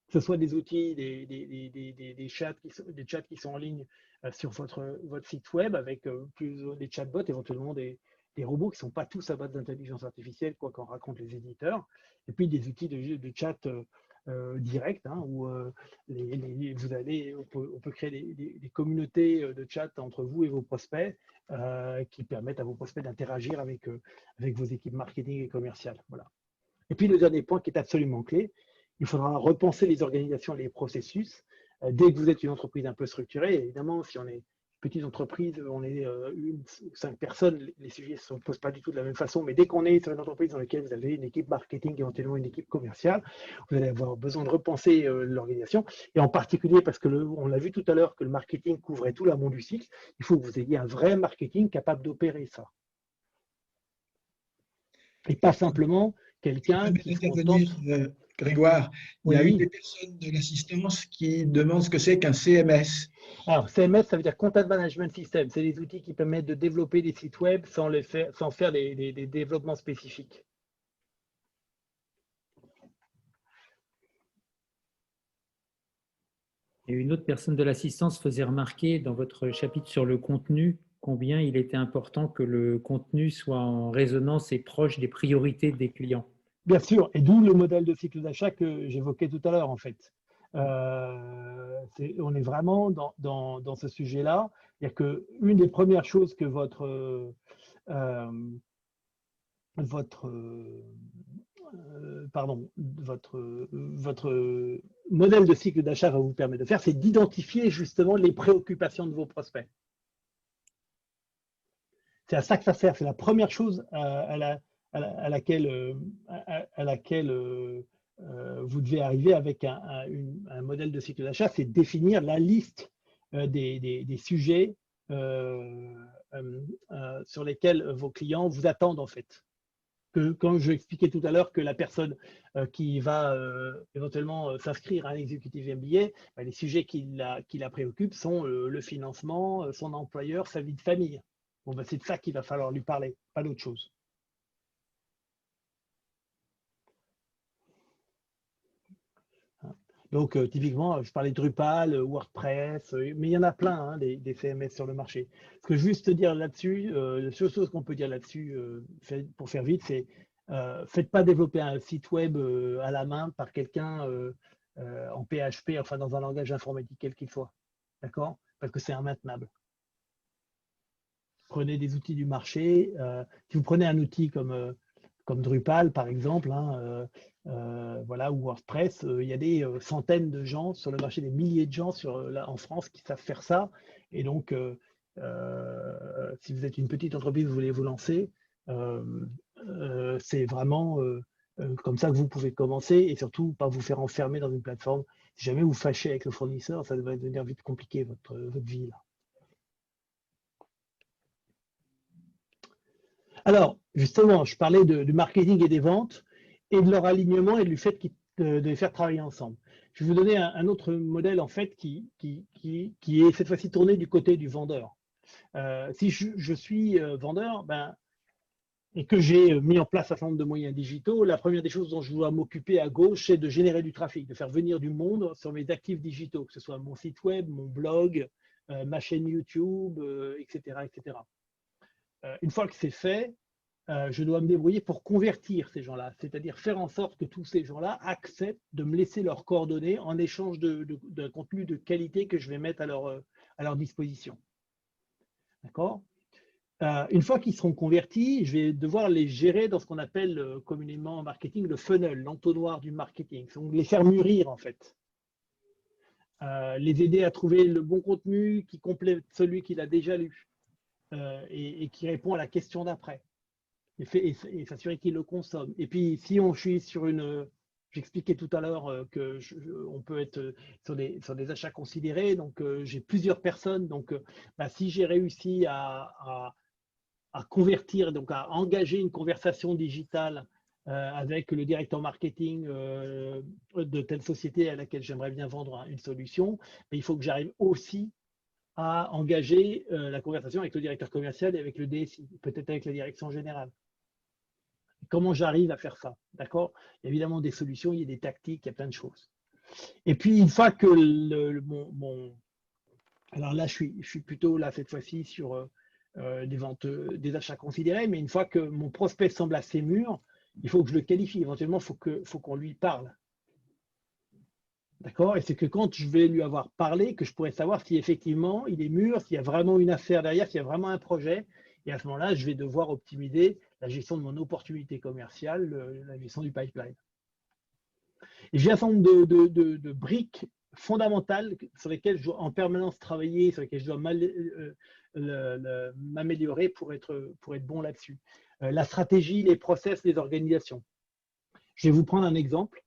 Que ce soit des outils, des chats qui sont en ligne sur votre site web avec des chatbots, éventuellement des robots qui ne sont pas tous à base d'intelligence artificielle, quoi qu'en racontent les éditeurs. Et puis des outils de chat direct, hein, où on peut créer des communautés de chat entre vous et vos prospects qui permettent à vos prospects d'interagir avec vos équipes marketing et commerciales. Voilà. Et puis le dernier point qui est absolument clé, il faudra repenser les organisations et les processus Dès que vous êtes une entreprise un peu structurée, évidemment, si on est petite entreprise, on est 5 personnes, les sujets ne se posent pas du tout de la même façon, mais dès qu'on est sur une entreprise dans laquelle vous avez une équipe marketing, éventuellement une équipe commerciale, vous allez avoir besoin de repenser l'organisation, et en particulier parce que on l'a vu tout à l'heure que le marketing couvrait tout l'amont du cycle, il faut que vous ayez un vrai marketing capable d'opérer ça. Et pas simplement quelqu'un qui se intervenir, Grégoire, il y a une des personnes de l'assistance qui demande ce que c'est qu'un CMS. Alors, CMS, ça veut dire Content Management System. C'est des outils qui permettent de développer des sites web sans faire des développements spécifiques. Et une autre personne de l'assistance faisait remarquer dans votre chapitre sur le contenu combien il était important que le contenu soit en résonance et proche des priorités des clients. Bien sûr, et d'où le modèle de cycle d'achat que j'évoquais tout à l'heure, en fait. On est vraiment dans ce sujet-là. Il y a qu'une des premières choses que votre modèle de cycle d'achat va vous permettre de faire, c'est d'identifier justement les préoccupations de vos prospects. C'est à ça que ça sert. C'est la première chose à laquelle vous devez arriver avec un modèle de cycle d'achat, c'est définir la liste des sujets sur lesquels vos clients vous attendent en fait. Quand je expliquais tout à l'heure que la personne qui va éventuellement s'inscrire à un executive MBA, les sujets qui la préoccupent sont le financement, son employeur, sa vie de famille. Bon, c'est de ça qu'il va falloir lui parler, pas d'autre chose. Donc, typiquement, je parlais de Drupal, WordPress, mais il y en a plein, hein, des CMS sur le marché. Ce que je veux juste dire là-dessus, la seule chose qu'on peut dire là-dessus, pour faire vite, c'est faites pas développer un site web à la main par quelqu'un en PHP, enfin dans un langage informatique quel qu'il soit. D'accord? Parce que c'est immaintenable. Prenez des outils du marché. Si vous prenez un outil comme Drupal, par exemple, hein, voilà, ou WordPress, il y a des centaines de gens sur le marché, des milliers de gens en France qui savent faire ça. Et donc, si vous êtes une petite entreprise, vous voulez vous lancer, c'est vraiment comme ça que vous pouvez commencer et surtout pas vous faire enfermer dans une plateforme. Si jamais vous fâchez avec le fournisseur, ça va devenir vite compliqué votre vie là. Alors, justement, je parlais du marketing et des ventes et de leur alignement et du fait de les faire travailler ensemble. Je vais vous donner un autre modèle, en fait, qui est cette fois-ci tourné du côté du vendeur. Si je suis vendeur et que j'ai mis en place un certain nombre de moyens digitaux, la première des choses dont je dois m'occuper à gauche, c'est de générer du trafic, de faire venir du monde sur mes actifs digitaux, que ce soit mon site web, mon blog, ma chaîne YouTube, etc., etc. Une fois que c'est fait, je dois me débrouiller pour convertir ces gens-là, c'est-à-dire faire en sorte que tous ces gens-là acceptent de me laisser leurs coordonnées en échange d'un contenu de qualité que je vais mettre à leur disposition. D'accord ? Une fois qu'ils seront convertis, je vais devoir les gérer dans ce qu'on appelle communément en marketing le funnel, l'entonnoir du marketing, donc les faire mûrir en fait. Les aider à trouver le bon contenu qui complète celui qu'il a déjà lu et qui répond à la question d'après. Et s'assurer qu'il le consomme. Et puis, si je suis sur j'expliquais tout à l'heure qu'on peut être sur des achats considérés, donc j'ai plusieurs personnes, donc si j'ai réussi à convertir, donc à engager une conversation digitale avec le directeur marketing de telle société à laquelle j'aimerais bien vendre une solution, mais il faut que j'arrive aussi à engager la conversation avec le directeur commercial et avec le DSI, peut-être avec la direction générale. Comment j'arrive à faire ça, d'accord? Il y a évidemment des solutions, il y a des tactiques, il y a plein de choses. Et puis, une fois que alors là, je suis plutôt là, cette fois-ci, sur des ventes, des achats considérés, mais une fois que mon prospect semble assez mûr, il faut que je le qualifie. Éventuellement, il faut qu'on lui parle. D'accord? Et c'est que quand je vais lui avoir parlé, que je pourrais savoir si effectivement il est mûr, s'il y a vraiment une affaire derrière, s'il y a vraiment un projet. Et à ce moment-là, je vais devoir optimiser la gestion de mon opportunité commerciale, la gestion du pipeline. Et j'ai un certain nombre de briques fondamentales sur lesquelles je dois en permanence travailler, sur lesquelles je dois m'améliorer pour être bon là-dessus. La stratégie, les process, les organisations. Je vais vous prendre un exemple.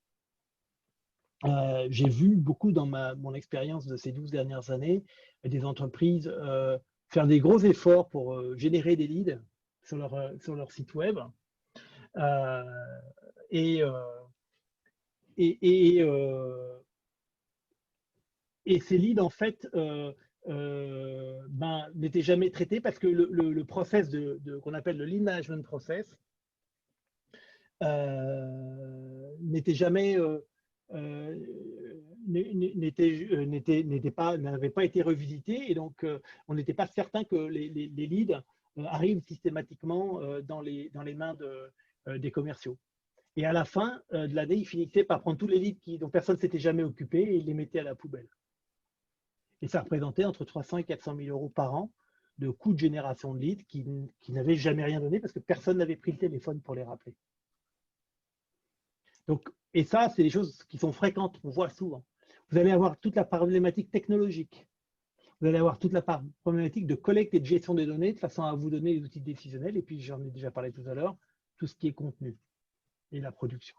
J'ai vu beaucoup dans mon expérience de ces 12 dernières années des entreprises faire des gros efforts pour générer des leads sur leur site web. Et ces leads, en fait, n'étaient jamais traités parce que le process qu'on appelle le lead management process n'était jamais n'avait pas été revisité, et donc on n'était pas certain que les leads arrivent systématiquement dans les mains des commerciaux. Et à la fin de l'année, ils finissaient par prendre tous les leads dont personne ne s'était jamais occupé et ils les mettaient à la poubelle. Et ça représentait entre 300 et 400 000 euros par an de coûts de génération de leads qui n'avaient jamais rien donné parce que personne n'avait pris le téléphone pour les rappeler. Donc, et ça, c'est des choses qui sont fréquentes, on voit souvent. Vous allez avoir toute la problématique technologique. Vous allez avoir toute la problématique de collecte et de gestion des données de façon à vous donner les outils décisionnels. Et puis, j'en ai déjà parlé tout à l'heure, tout ce qui est contenu et la production.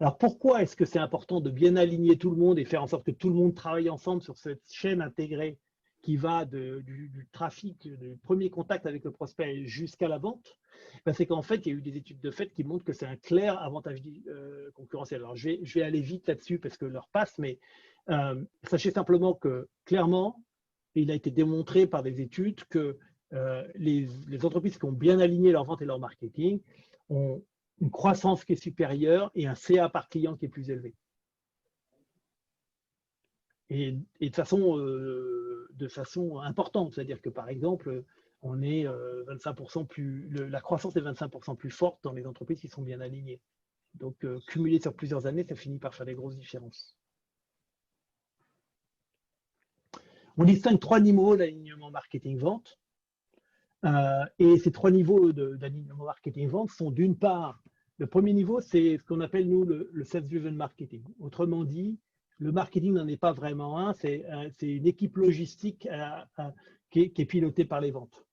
Alors, pourquoi est-ce que c'est important de bien aligner tout le monde et faire en sorte que tout le monde travaille ensemble sur cette chaîne intégrée qui va du trafic, du premier contact avec le prospect jusqu'à la vente? C'est qu'en fait, il y a eu des études de fait qui montrent que c'est un clair avantage concurrentiel. Alors, je vais aller vite là-dessus parce que l'heure passe, mais sachez simplement que, clairement, il a été démontré par des études que les entreprises qui ont bien aligné leur vente et leur marketing ont une croissance qui est supérieure et un CA par client qui est plus élevé. Et de façon importante, c'est-à-dire que, par exemple, on est 25% la croissance est 25% plus forte dans les entreprises qui sont bien alignées. Donc, cumulé sur plusieurs années, ça finit par faire des grosses différences. On distingue 3 niveaux d'alignement marketing-vente. Et ces 3 niveaux d'alignement marketing-vente sont d'une part, le premier niveau, c'est ce qu'on appelle, nous, le self-driven marketing. Autrement dit, le marketing n'en est pas vraiment un, c'est une équipe logistique qui est pilotée par les ventes.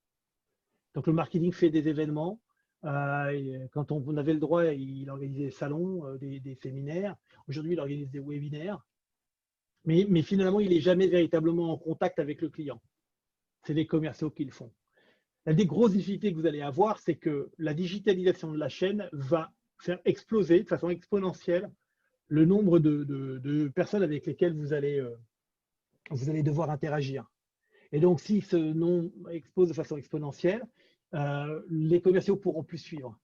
Donc, le marketing fait des événements. Quand on avait le droit, il organisait des salons, des séminaires. Aujourd'hui, il organise des webinaires. Mais finalement, il n'est jamais véritablement en contact avec le client. C'est les commerciaux qui le font. La des grosses difficultés que vous allez avoir, c'est que la digitalisation de la chaîne va faire exploser de façon exponentielle le nombre de personnes avec lesquelles vous allez devoir interagir. Et donc, si ce nombre explose de façon exponentielle, les commerciaux ne pourront plus suivre.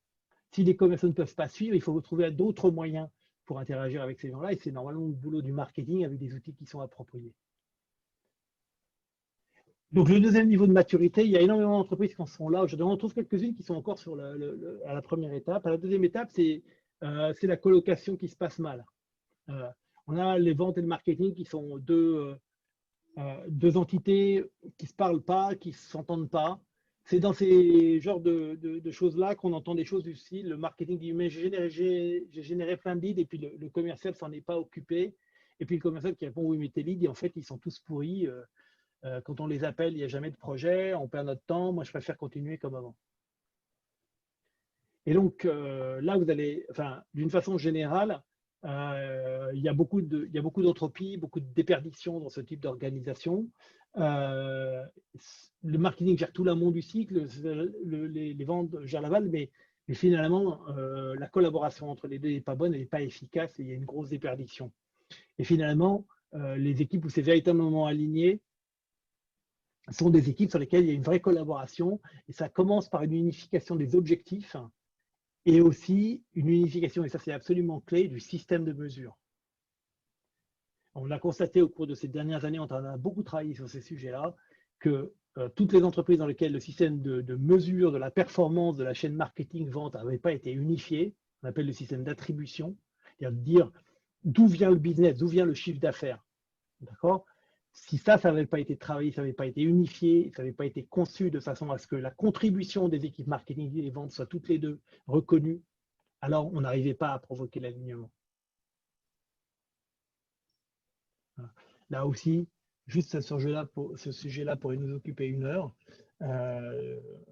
Si les commerciaux ne peuvent pas suivre, il faut trouver d'autres moyens pour interagir avec ces gens-là. Et c'est normalement le boulot du marketing avec des outils qui sont appropriés. Donc, le deuxième niveau de maturité, il y a énormément d'entreprises qui en sont là. Aujourd'hui, on trouve quelques-unes qui sont encore à la première étape. À la deuxième étape, c'est la colocation qui se passe mal. On a les ventes et le marketing qui sont deux entités qui ne se parlent pas, qui ne s'entendent pas. C'est dans ces genres de choses-là qu'on entend des choses du style, le marketing dit, mais j'ai généré plein de leads et puis le commercial ne s'en est pas occupé. Et puis le commercial qui répond, oui, mais tes leads, en fait, ils sont tous pourris. Quand on les appelle, il n'y a jamais de projet, on perd notre temps, moi je préfère continuer comme avant. Et donc là, vous allez, enfin, d'une façon générale, il y a beaucoup d'entropie, beaucoup de déperdition dans ce type d'organisation. Le marketing gère tout l'amont du cycle, les ventes gèrent l'aval, mais finalement, la collaboration entre les deux n'est pas bonne, elle n'est pas efficace et il y a une grosse déperdition. Et finalement, les équipes où c'est véritablement aligné sont des équipes sur lesquelles il y a une vraie collaboration et ça commence par une unification des objectifs et aussi une unification, et ça c'est absolument clé, du système de mesure. On a constaté au cours de ces dernières années, on a beaucoup travaillé sur ces sujets-là, que toutes les entreprises dans lesquelles le système de mesure de la performance de la chaîne marketing-vente n'avait pas été unifié, on appelle le système d'attribution, c'est-à-dire dire d'où vient le business, d'où vient le chiffre d'affaires. D'accord ? Si ça n'avait pas été travaillé, ça n'avait pas été unifié, ça n'avait pas été conçu de façon à ce que la contribution des équipes marketing et ventes soient toutes les deux reconnues, alors on n'arrivait pas à provoquer l'alignement. Là aussi, juste ce sujet-là pourrait nous occuper 1 heure.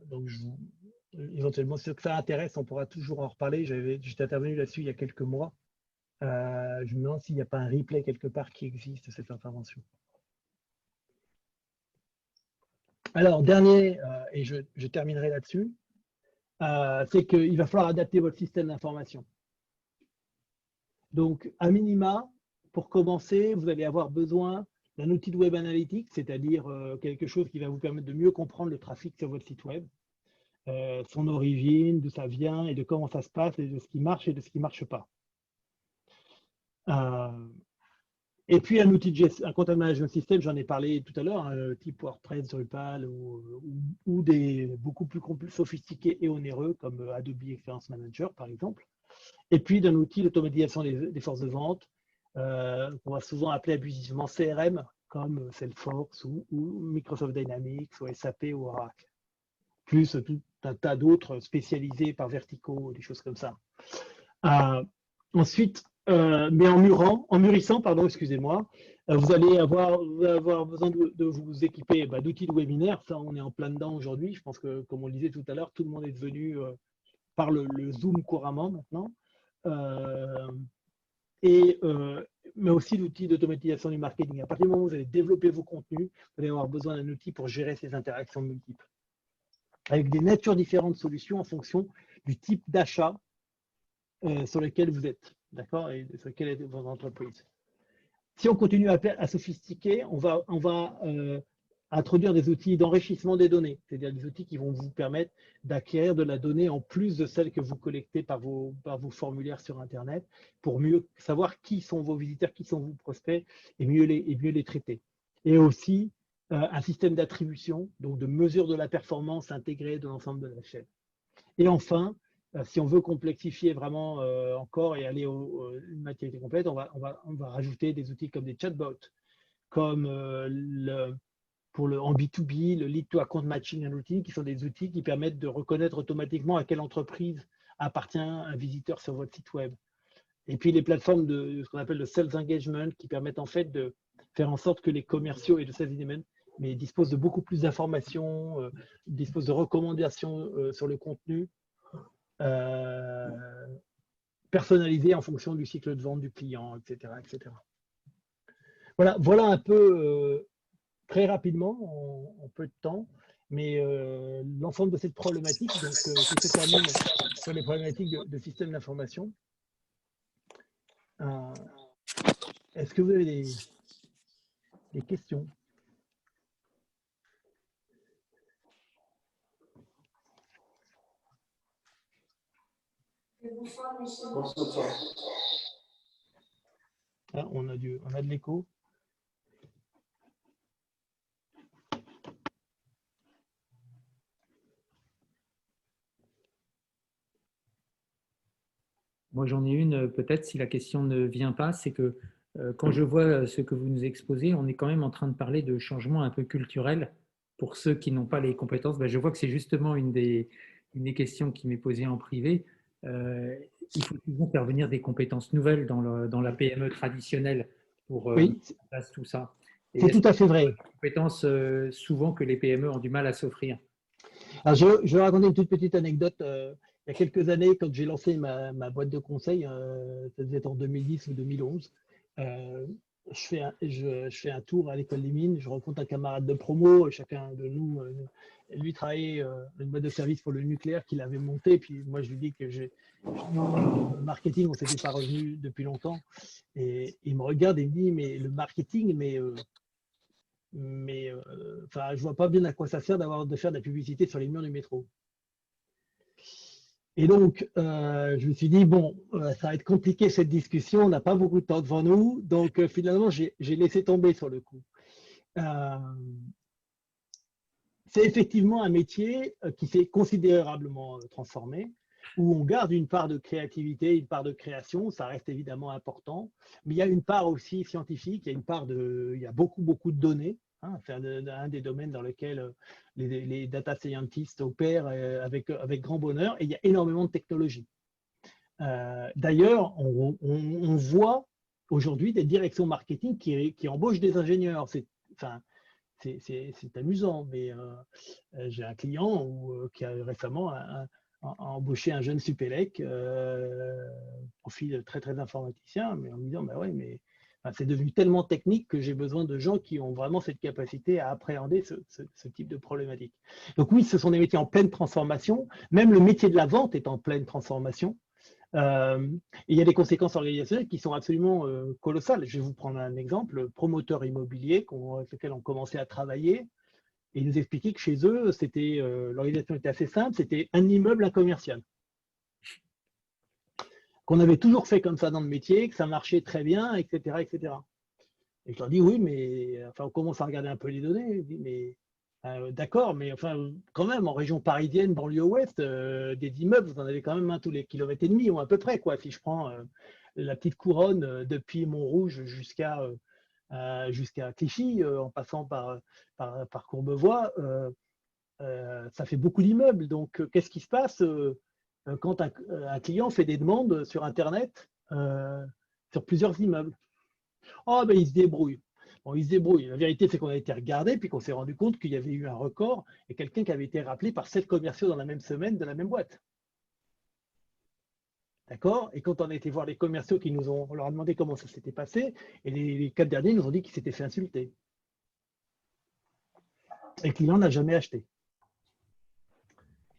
Donc, éventuellement, si ça intéresse, on pourra toujours en reparler. J'étais intervenu là-dessus il y a quelques mois. Je me demande s'il n'y a pas un replay quelque part qui existe de cette intervention. Alors, dernier, et je terminerai là-dessus, c'est qu'il va falloir adapter votre système d'information. Donc, à minima, pour commencer, vous allez avoir besoin d'un outil de web analytics, c'est-à-dire quelque chose qui va vous permettre de mieux comprendre le trafic sur votre site web, son origine, d'où ça vient et de comment ça se passe et de ce qui marche et de ce qui ne marche pas. Et puis un outil de gestion, un content management system, j'en ai parlé tout à l'heure, type WordPress, Drupal ou des beaucoup plus sophistiqués et onéreux comme Adobe Experience Manager par exemple. Et puis d'un outil d'automatisation des forces de vente qu'on va souvent appeler abusivement CRM comme Salesforce ou Microsoft Dynamics ou SAP ou Oracle. Plus tout un tas d'autres spécialisés par verticaux, des choses comme ça. Ensuite, mais en mûrissant, pardon, excusez-moi, vous allez avoir besoin de vous équiper d'outils de webinaire. Ça, on est en plein dedans aujourd'hui. Je pense que, comme on le disait tout à l'heure, tout le monde est devenu par le Zoom couramment maintenant. Mais aussi l'outil d'automatisation du marketing. À partir du moment où vous allez développer vos contenus, vous allez avoir besoin d'un outil pour gérer ces interactions multiples. Avec des natures différentes de solutions en fonction du type d'achat sur lequel vous êtes, d'accord, et sur lequel est votre entreprise. Si on continue à sophistiquer, on va introduire des outils d'enrichissement des données, c'est-à-dire des outils qui vont vous permettre d'acquérir de la donnée en plus de celle que vous collectez par vos formulaires sur Internet, pour mieux savoir qui sont vos visiteurs, qui sont vos prospects, et mieux les traiter. Et aussi un système d'attribution, donc de mesure de la performance intégrée de l'ensemble de la chaîne. Et enfin, si on veut complexifier vraiment encore et aller à une maturité complète, on va rajouter des outils comme des chatbots, comme en B2B, le Lead to Account Matching Outils, qui sont des outils qui permettent de reconnaître automatiquement à quelle entreprise appartient un visiteur sur votre site web. Et puis les plateformes de ce qu'on appelle le Sales Engagement, qui permettent en fait de faire en sorte que les commerciaux et le Sales Engagement disposent de beaucoup plus d'informations, disposent de recommandations sur le contenu, personnalisé en fonction du cycle de vente du client, etc. etc. Voilà un peu, très rapidement, en peu de temps, mais l'ensemble de cette problématique, donc, qui se termine sur les problématiques de système d'information. Est-ce que vous avez des questions? Ah, on a de l'écho. Moi, j'en ai une, peut-être, si la question ne vient pas, c'est que quand je vois ce que vous nous exposez, on est quand même en train de parler de changements un peu culturels pour ceux qui n'ont pas les compétences. Je vois que c'est justement une des questions qui m'est posée en privé. Il faut toujours faire venir des compétences nouvelles dans la PME traditionnelle pour mettre en place tout ça. C'est tout à fait vrai. Des compétences souvent que les PME ont du mal à s'offrir. Alors, je vais raconter une toute petite anecdote. Il y a quelques années, quand j'ai lancé ma boîte de conseil, ça devait être en 2010 ou 2011, je fais un tour à l'école des mines, je rencontre un camarade de promo, chacun de nous, lui travaillait une boîte de service pour le nucléaire qu'il avait monté, puis moi je lui dis que le marketing, on ne s'était pas revenu depuis longtemps, et il me regarde et me dit, mais le marketing, je vois pas bien à quoi ça sert de faire de la publicité sur les murs du métro. Et donc, je me suis dit, bon, ça va être compliqué cette discussion, on n'a pas beaucoup de temps devant nous, donc finalement, j'ai laissé tomber sur le coup. C'est effectivement un métier qui s'est considérablement transformé, où on garde une part de créativité, une part de création, ça reste évidemment important, mais il y a une part aussi scientifique, il y a beaucoup de données. C'est un des domaines dans lesquels les data scientists opèrent avec grand bonheur, et il y a énormément de technologies. D'ailleurs, on voit aujourd'hui des directions marketing qui embauchent des ingénieurs. C'est amusant, mais j'ai un client qui a récemment embauché un jeune Supélec, profil très très informaticien, mais en me disant bah ouais, mais c'est devenu tellement technique que j'ai besoin de gens qui ont vraiment cette capacité à appréhender ce type de problématique. Donc oui, ce sont des métiers en pleine transformation. Même le métier de la vente est en pleine transformation. Et il y a des conséquences organisationnelles qui sont absolument colossales. Je vais vous prendre un exemple. Promoteur immobilier avec lequel on commençait à travailler, et ils nous expliquaient que chez eux, l'organisation était assez simple, c'était un immeuble, un commercial. Qu'on avait toujours fait comme ça dans le métier, que ça marchait très bien, etc. etc. Et je leur dis oui, mais enfin, on commence à regarder un peu les données. Je dis, mais d'accord, mais enfin, quand même, en région parisienne, banlieue ouest, des immeubles, vous en avez quand même un tous les kilomètres et demi, ou à peu près, quoi. Si je prends la petite couronne depuis Montrouge jusqu'à Clichy, en passant par Courbevoie, ça fait beaucoup d'immeubles. Donc, qu'est-ce qui se passe quand un client fait des demandes sur Internet sur plusieurs immeubles? Oh, ben il se débrouille. Bon, il se débrouille. La vérité, c'est qu'on a été regardé, puis qu'on s'est rendu compte qu'il y avait eu un record et quelqu'un qui avait été rappelé par 7 commerciaux dans la même semaine de la même boîte. D'accord? Et quand on a été voir les commerciaux, on leur a demandé comment ça s'était passé, et les 4 derniers nous ont dit qu'ils s'étaient fait insulter. Et le client n'a jamais acheté.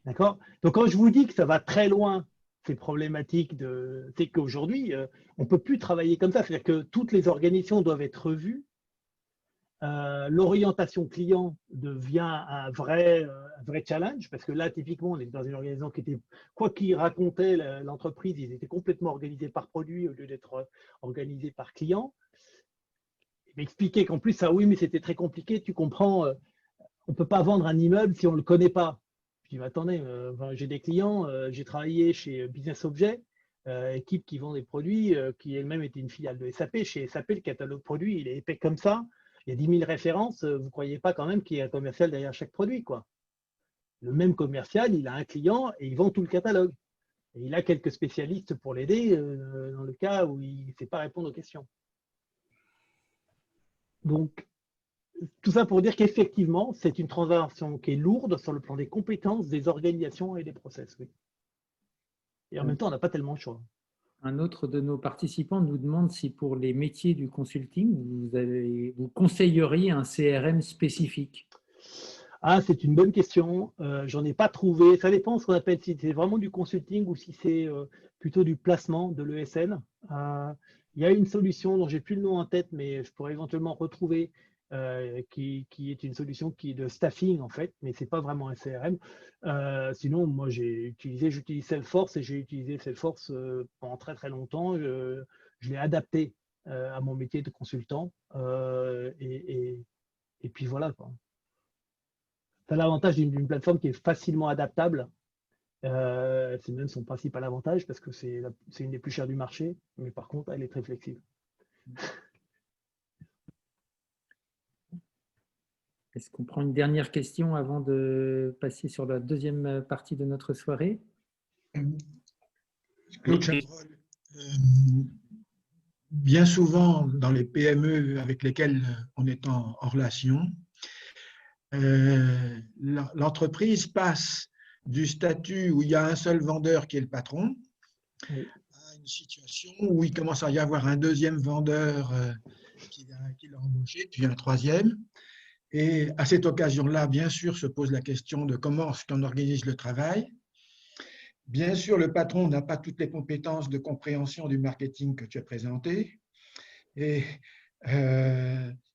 D'accord? Donc, quand je vous dis que ça va très loin, ces problématiques, c'est qu'aujourd'hui, on ne peut plus travailler comme ça. C'est-à-dire que toutes les organisations doivent être revues. L'orientation client devient un vrai challenge, parce que là, typiquement, on est dans une organisation qui était, quoi qu'il racontait l'entreprise, ils étaient complètement organisés par produit au lieu d'être organisés par client. Il m'expliquait qu'en plus, oui, mais c'était très compliqué, tu comprends, on ne peut pas vendre un immeuble si on ne le connaît pas. Je dis, mais attendez, j'ai des clients, j'ai travaillé chez Business Object, équipe qui vend des produits, qui elle-même était une filiale de SAP. Chez SAP, le catalogue produit, il est épais comme ça. Il y a 10 000 références, vous ne croyez pas quand même qu'il y a un commercial derrière chaque produit, quoi. Le même commercial, il a un client et il vend tout le catalogue. Et il a quelques spécialistes pour l'aider dans le cas où il ne sait pas répondre aux questions. Donc, tout ça pour dire qu'effectivement, c'est une transaction qui est lourde sur le plan des compétences, des organisations et des process. Oui. Et en même temps, on n'a pas tellement le choix. Un autre de nos participants nous demande si pour les métiers du consulting, vous conseilleriez un CRM spécifique. Ah, c'est une bonne question. J'en ai pas trouvé. Ça dépend ce qu'on appelle si c'est vraiment du consulting ou si c'est plutôt du placement de l'ESN. Il y a une solution dont j'ai plus le nom en tête, mais je pourrais éventuellement retrouver qui est une solution qui est de staffing en fait, mais c'est pas vraiment un CRM. Sinon, moi j'utilise Salesforce et j'ai utilisé Salesforce pendant très très longtemps. Je l'ai adapté à mon métier de consultant et puis voilà quoi. Ça a l'avantage d'une plateforme qui est facilement adaptable. C'est même son principal avantage parce que c'est une des plus chères du marché, mais par contre, elle est très flexible. Est-ce qu'on prend une dernière question avant de passer sur la deuxième partie de notre soirée? Claude Chabrol, bien souvent dans les PME avec lesquelles on est en relation, l'entreprise passe du statut où il y a un seul vendeur qui est le patron à une situation où il commence à y avoir un deuxième vendeur qui l'a embauché, puis un troisième. Et à cette occasion-là, bien sûr, se pose la question de comment est-ce qu'on organise le travail. Bien sûr, le patron n'a pas toutes les compétences de compréhension du marketing que tu as présenté. Et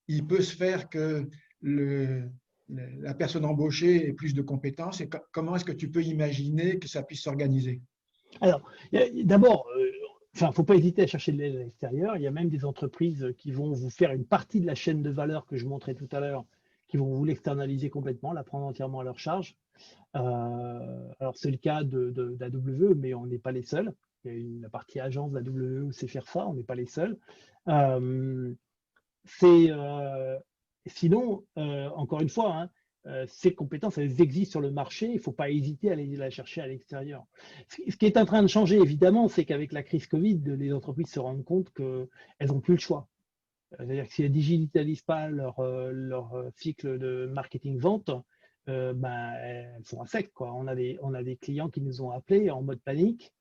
il peut se faire que la personne embauchée ait plus de compétences. Et comment est-ce que tu peux imaginer que ça puisse s'organiser? Alors, d'abord, il ne faut pas hésiter à chercher de l'aide à l'extérieur. Il y a même des entreprises qui vont vous faire une partie de la chaîne de valeur que je montrais tout à l'heure, qui vont vous l'externaliser complètement, la prendre entièrement à leur charge. Alors, c'est le cas d'AW, mais on n'est pas les seuls. Il y a la partie agence d'AW où c'est faire ça, on n'est pas les seuls. Sinon, encore une fois, hein, ces compétences, elles existent sur le marché, il ne faut pas hésiter à aller la chercher à l'extérieur. Ce qui est en train de changer, évidemment, c'est qu'avec la crise Covid, les entreprises se rendent compte qu'elles n'ont plus le choix. C'est-à-dire que si elles ne digitalisent pas leur cycle de marketing-vente, elles sont à sec, quoi. On a des clients qui nous ont appelés en mode panique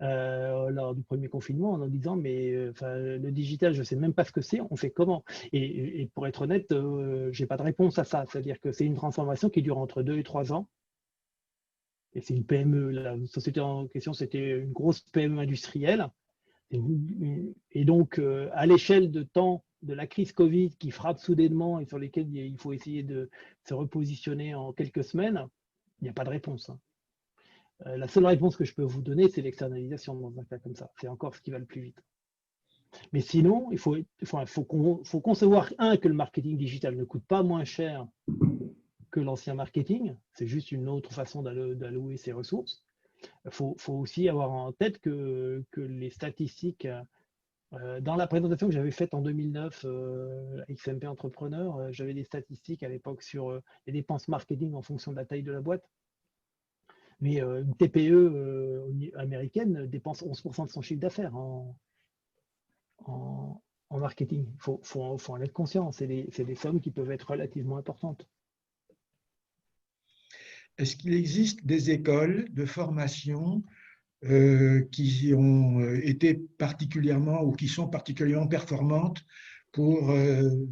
lors du premier confinement en nous disant le digital, je ne sais même pas ce que c'est, on fait comment? Et pour être honnête, je n'ai pas de réponse à ça. C'est-à-dire que c'est une transformation qui dure entre 2 et 3 ans. Et c'est une PME. La société en question, c'était une grosse PME industrielle. Et donc, à l'échelle de temps de la crise Covid qui frappe soudainement et sur lesquels il faut essayer de se repositionner en quelques semaines, il n'y a pas de réponse. La seule réponse que je peux vous donner, c'est l'externalisation dans un cas comme ça. C'est encore ce qui va le plus vite. Mais sinon, il faut concevoir, que le marketing digital ne coûte pas moins cher que l'ancien marketing. C'est juste une autre façon d'allouer ses ressources. Il faut aussi avoir en tête que les statistiques, dans la présentation que j'avais faite en 2009 à XMP Entrepreneur, j'avais des statistiques à l'époque sur les dépenses marketing en fonction de la taille de la boîte. Mais une TPE américaine dépense 11% de son chiffre d'affaires en marketing. Il faut en être conscient. C'est des sommes qui peuvent être relativement importantes. Est-ce qu'il existe des écoles de formation qui ont été particulièrement ou qui sont particulièrement performantes pour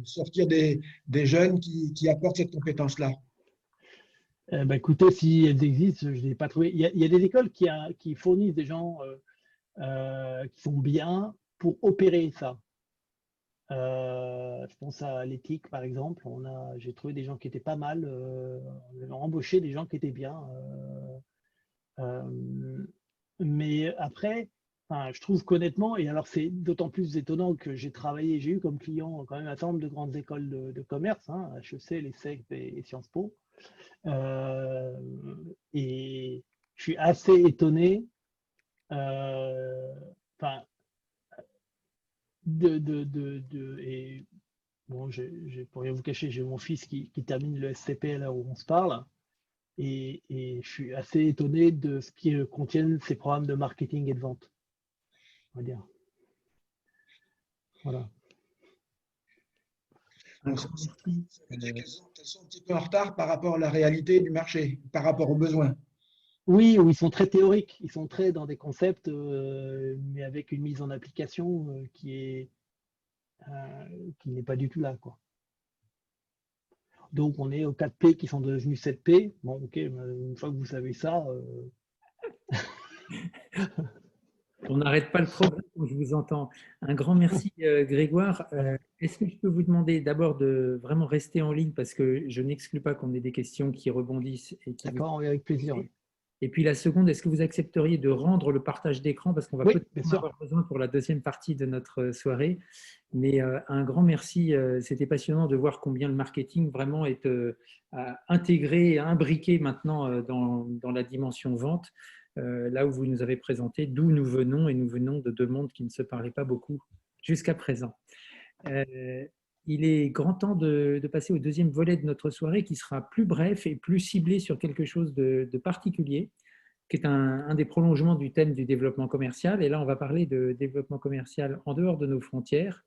sortir des jeunes qui apportent cette compétence-là? Écoutez, si elles existent, je ne les ai pas trouvées. Il y a des écoles qui fournissent des gens qui sont bien pour opérer ça. Je pense à l'éthique, par exemple. J'ai trouvé des gens qui étaient pas mal. On a embauché des gens qui étaient bien. Mais après, je trouve qu'honnêtement, et alors c'est d'autant plus étonnant que j'ai eu comme client quand même un certain nombre de grandes écoles de commerce, HEC, l'ESSEC et Sciences Po. Et je suis assez étonné et bon, pour rien vous cacher, j'ai mon fils qui termine le SCP là où on se parle, et je suis assez étonné de ce qui contiennent ces programmes de marketing et de vente, on va dire. Voilà. Ça veut dire qu'elles sont un petit peu en retard par rapport à la réalité du marché, par rapport aux besoins. Oui, ils sont très théoriques, ils sont très dans des concepts, mais avec une mise en application qui n'est pas du tout là, quoi. Donc on est aux 4P qui sont devenus 7P. Bon, ok, une fois que vous savez ça. On n'arrête pas le progrès, comme je vous entends. Un grand merci, Grégoire. Est-ce que je peux vous demander d'abord de vraiment rester en ligne parce que je n'exclus pas qu'on ait des questions qui rebondissent et qui. D'accord, avec plaisir. Oui. Et puis la seconde, est-ce que vous accepteriez de rendre le partage d'écran parce qu'on va peut-être en avoir besoin pour la deuxième partie de notre soirée. Mais un grand merci. C'était passionnant de voir combien le marketing vraiment est intégré, imbriqué maintenant dans la dimension vente. Là où vous nous avez présenté d'où nous venons, et nous venons de deux mondes qui ne se parlaient pas beaucoup jusqu'à présent. Il est grand temps de passer au deuxième volet de notre soirée qui sera plus bref et plus ciblé sur quelque chose de particulier, qui est un des prolongements du thème du développement commercial. Et là, on va parler de développement commercial en dehors de nos frontières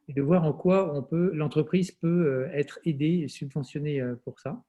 et de voir en quoi l'entreprise peut être aidée et subventionnée pour ça.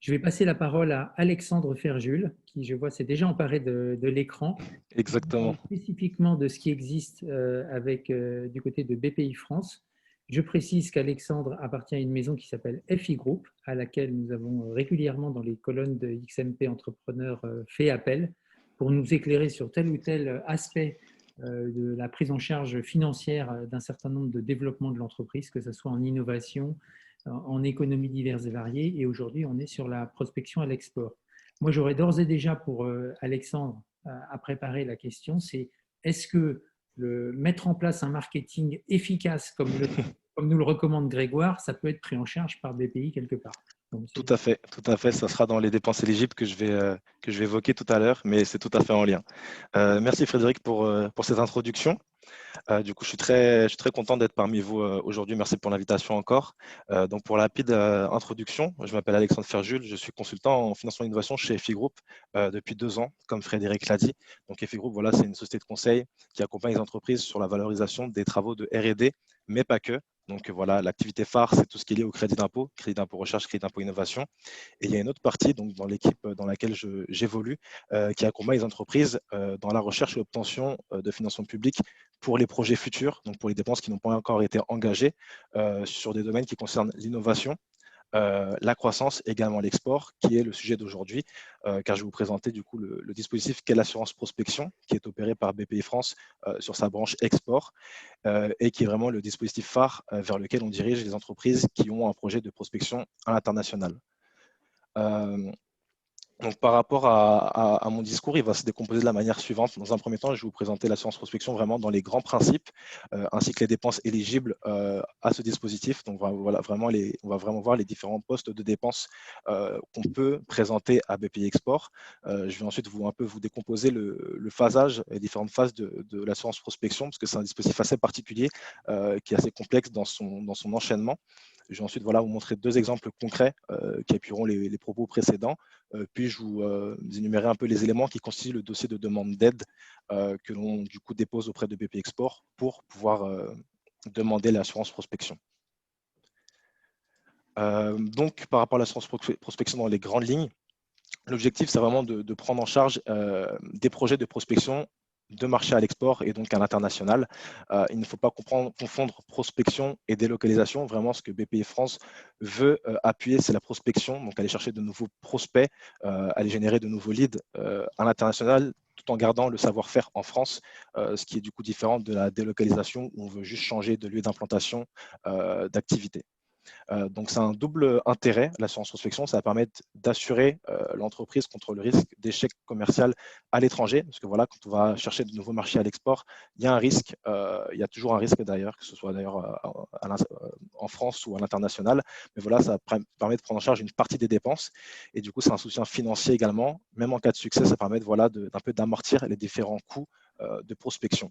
Je vais passer la parole à Alexandre Ferjul, qui, je vois, s'est déjà emparé de l'écran. Exactement. Spécifiquement de ce qui existe du côté de BPI France. Je précise qu'Alexandre appartient à une maison qui s'appelle FI Group, à laquelle nous avons régulièrement dans les colonnes de XMP Entrepreneurs fait appel pour nous éclairer sur tel ou tel aspect de la prise en charge financière d'un certain nombre de développements de l'entreprise, que ce soit en innovation, en économie diverses et variées. Et aujourd'hui, on est sur la prospection à l'export. Moi, j'aurais d'ores et déjà pour Alexandre à préparer la question, c'est est-ce que mettre en place un marketing efficace comme nous le recommande Grégoire, ça peut être pris en charge par BPI quelque part? Donc, Tout à fait, tout à fait. Ça sera dans les dépenses éligibles que je vais évoquer tout à l'heure, mais c'est tout à fait en lien. Merci Frédéric pour cette introduction. Du coup, je suis très content d'être parmi vous aujourd'hui. Merci pour l'invitation encore. Donc, pour la rapide introduction, je m'appelle Alexandre Ferjul, je suis consultant en financement et innovation chez EFI Group depuis 2 ans, comme Frédéric l'a dit. Donc, EFI Group, voilà, c'est une société de conseil qui accompagne les entreprises sur la valorisation des travaux de R&D, mais pas que. Donc voilà, l'activité phare, c'est tout ce qui est lié au crédit d'impôt recherche, crédit d'impôt innovation. Et il y a une autre partie donc, dans l'équipe dans laquelle j'évolue qui accompagne les entreprises dans la recherche et l'obtention de financement public pour les projets futurs, donc pour les dépenses qui n'ont pas encore été engagées sur des domaines qui concernent l'innovation, la croissance, également l'export, qui est le sujet d'aujourd'hui, car je vais vous présenter du coup le dispositif qu'est l'assurance prospection, qui est opéré par BPI France sur sa branche export, et qui est vraiment le dispositif phare vers lequel on dirige les entreprises qui ont un projet de prospection à l'international. Donc, par rapport à mon discours, il va se décomposer de la manière suivante. Dans un premier temps, je vais vous présenter l'assurance prospection vraiment dans les grands principes, ainsi que les dépenses éligibles à ce dispositif. Donc, voilà, on va vraiment voir les différents postes de dépenses qu'on peut présenter à BPI Export. Je vais ensuite vous décomposer le phasage, les différentes phases de l'assurance prospection, parce que c'est un dispositif assez particulier, qui est assez complexe dans son enchaînement. Je vais ensuite vous montrer 2 exemples concrets qui appuieront les propos précédents. Puis je vous énumérer un peu les éléments qui constituent le dossier de demande d'aide que l'on du coup dépose auprès de BPI Export pour pouvoir demander l'assurance prospection. Donc par rapport à l'assurance prospection dans les grandes lignes, l'objectif c'est vraiment de prendre en charge des projets de prospection de marché à l'export et donc à l'international. Il ne faut pas confondre prospection et délocalisation. Vraiment, ce que BPI France veut appuyer, c'est la prospection, donc aller chercher de nouveaux prospects, aller générer de nouveaux leads à l'international, tout en gardant le savoir-faire en France, ce qui est du coup différent de la délocalisation où on veut juste changer de lieu d'implantation d'activité. Donc, c'est un double intérêt, l'assurance prospection. Ça va permettre d'assurer l'entreprise contre le risque d'échec commercial à l'étranger. Parce que voilà, quand on va chercher de nouveaux marchés à l'export, il y a un risque, il y a toujours un risque d'ailleurs, que ce soit d'ailleurs en France ou à l'international. Mais voilà, ça permet de prendre en charge une partie des dépenses. Et du coup, c'est un soutien financier également. Même en cas de succès, ça permet d'un peu d'amortir les différents coûts de prospection.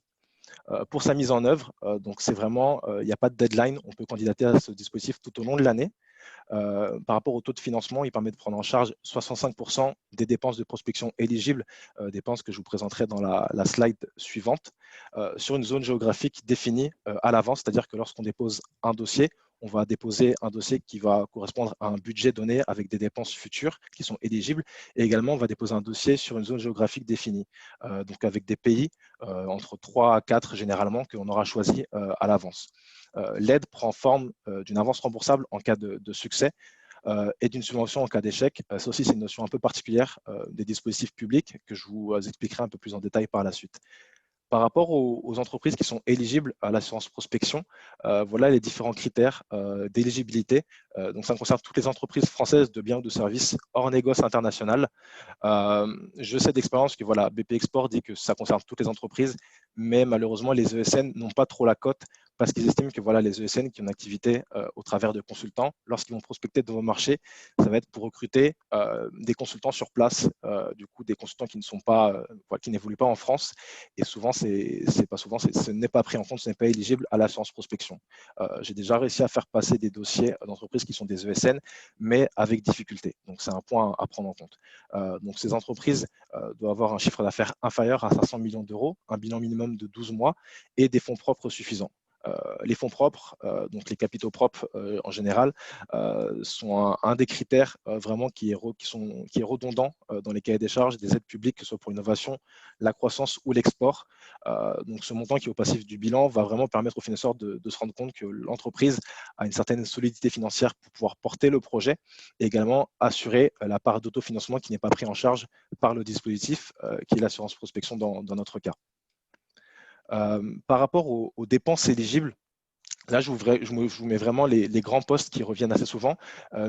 Pour sa mise en œuvre, donc c'est vraiment, il n'y a pas de deadline, on peut candidater à ce dispositif tout au long de l'année. Par rapport au taux de financement, il permet de prendre en charge 65% des dépenses de prospection éligibles, dépenses que je vous présenterai dans la slide suivante, sur une zone géographique définie à l'avance, c'est-à-dire que lorsqu'on dépose un dossier, on va déposer un dossier qui va correspondre à un budget donné avec des dépenses futures qui sont éligibles. Et également, on va déposer un dossier sur une zone géographique définie, donc avec des pays entre 3 à 4 généralement qu'on aura choisi à l'avance. L'aide prend forme d'une avance remboursable en cas de succès et d'une subvention en cas d'échec. Ça aussi, c'est une notion un peu particulière des dispositifs publics que je vous expliquerai un peu plus en détail par la suite. Par rapport aux entreprises qui sont éligibles à l'assurance prospection, voilà les différents critères d'éligibilité. Donc, ça concerne toutes les entreprises françaises de biens ou de services hors négoce international. Je sais d'expérience que voilà, BP Export dit que ça concerne toutes les entreprises, mais malheureusement, les ESN n'ont pas trop la cote parce qu'ils estiment que voilà, les ESN qui ont une activité au travers de consultants, lorsqu'ils vont prospecter de nouveaux marchés, ça va être pour recruter des consultants sur place, du coup des consultants qui ne sont pas, qui n'évoluent pas en France, et souvent ce n'est pas pris en compte, ce n'est pas éligible à l'assurance prospection. J'ai déjà réussi à faire passer des dossiers d'entreprises qui sont des ESN, mais avec difficulté. Donc c'est un point à prendre en compte. Donc ces entreprises doivent avoir un chiffre d'affaires inférieur à 500 millions d'euros, un bilan minimum de 12 mois et des fonds propres suffisants. Les fonds propres, donc les capitaux propres en général, sont un des critères vraiment qui est redondant dans les cahiers des charges des aides publiques, que ce soit pour l'innovation, la croissance ou l'export. Donc ce montant qui est au passif du bilan va vraiment permettre aux financeurs de se rendre compte que l'entreprise a une certaine solidité financière pour pouvoir porter le projet et également assurer la part d'autofinancement qui n'est pas pris en charge par le dispositif qui est l'assurance prospection dans notre cas. Par rapport aux dépenses éligibles, Là, je vous mets vraiment les grands postes qui reviennent assez souvent,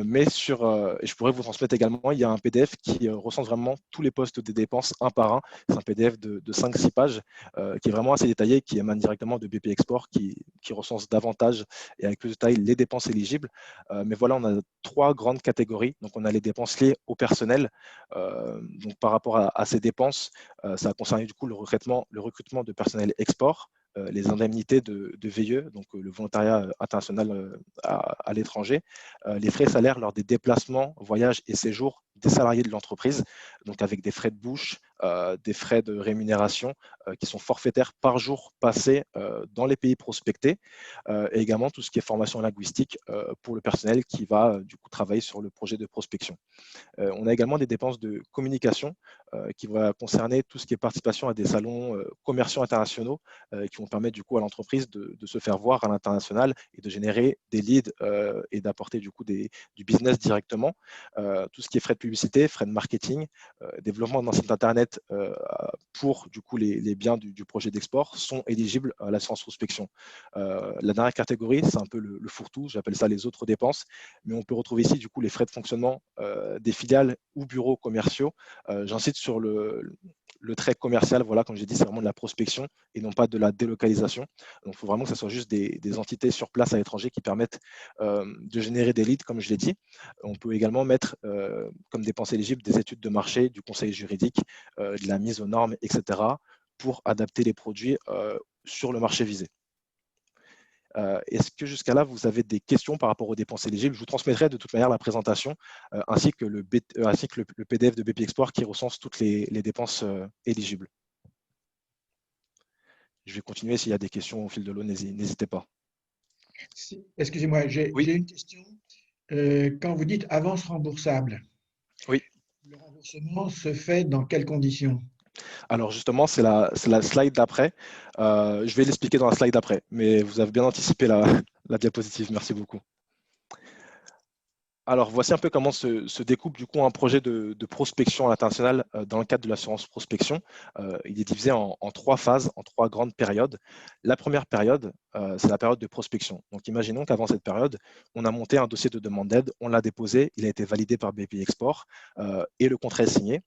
mais et je pourrais vous transmettre également, il y a un PDF qui recense vraiment tous les postes des dépenses un par un. C'est un PDF de 5-6 pages qui est vraiment assez détaillé, qui émane directement de BP Export, qui recense davantage et avec plus de détails les dépenses éligibles. Mais voilà, on a 3 grandes catégories. Donc, on a les dépenses liées au personnel. Donc, par rapport à ces dépenses, ça a concerné du coup le recrutement de personnel export, les indemnités de VIE, donc le volontariat international à l'étranger, les frais salaires lors des déplacements, voyages et séjours des salariés de l'entreprise, donc avec des frais de bouche, des frais de rémunération qui sont forfaitaires par jour passé dans les pays prospectés, et également tout ce qui est formation linguistique pour le personnel qui va du coup travailler sur le projet de prospection. On a également des dépenses de communication qui vont concerner tout ce qui est participation à des salons commerciaux internationaux qui vont permettre du coup à l'entreprise de se faire voir à l'international et de générer des leads et d'apporter du coup du business directement. Tout ce qui est frais de publicité, frais de marketing, développement d'un site internet pour du coup les biens du projet d'export sont éligibles à l'assurance prospection. La dernière catégorie, c'est un peu le fourre-tout, j'appelle ça les autres dépenses, mais on peut retrouver ici du coup les frais de fonctionnement des filiales ou bureaux commerciaux. J'incite sur le trait commercial, voilà, comme j'ai dit, c'est vraiment de la prospection et non pas de la délocalisation. Donc, il faut vraiment que ce soit juste des entités sur place à l'étranger qui permettent de générer des leads, comme je l'ai dit. On peut également mettre comme dépenses éligibles des études de marché, du conseil juridique, de la mise aux normes, etc., pour adapter les produits sur le marché visé. Est-ce que jusqu'à là, vous avez des questions par rapport aux dépenses éligibles? Je vous transmettrai de toute manière la présentation ainsi que le PDF de BP Export qui recense toutes les dépenses éligibles. Je vais continuer s'il y a des questions au fil de l'eau, n'hésitez pas. Excusez-moi, j'ai une question. Quand vous dites avance remboursable, oui. Le remboursement se fait dans quelles conditions? Alors justement, c'est la slide d'après. Je vais l'expliquer dans la slide d'après, mais vous avez bien anticipé la diapositive. Merci beaucoup. Alors, voici un peu comment se découpe du coup un projet de prospection à l'international dans le cadre de l'assurance prospection. Il est divisé en 3 phases, en 3 grandes périodes. La première période, c'est la période de prospection. Donc, imaginons qu'avant cette période, on a monté un dossier de demande d'aide, on l'a déposé, il a été validé par BP Export et le contrat est signé.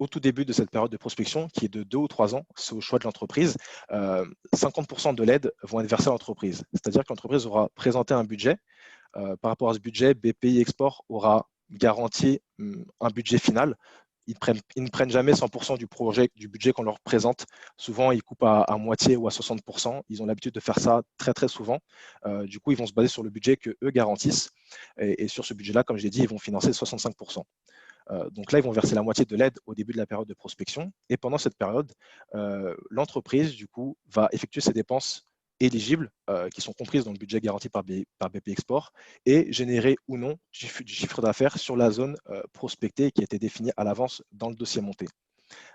Au tout début de cette période de prospection, qui est de 2 ou 3 ans, c'est au choix de l'entreprise, 50% de l'aide vont être versées à l'entreprise. C'est-à-dire que l'entreprise aura présenté un budget. Par rapport à ce budget, BPI Export aura garanti un budget final. Ils ne prennent jamais 100% du budget qu'on leur présente. Souvent, ils coupent à moitié ou à 60%. Ils ont l'habitude de faire ça très, très souvent. Du coup, ils vont se baser sur le budget qu'eux garantissent. Et sur ce budget-là, comme je l'ai dit, ils vont financer 65%. Donc là, ils vont verser la moitié de l'aide au début de la période de prospection. Et pendant cette période, l'entreprise, du coup, va effectuer ses dépenses éligibles qui sont comprises dans le budget garanti par BP Export et générer ou non du chiffre d'affaires sur la zone prospectée qui a été définie à l'avance dans le dossier monté.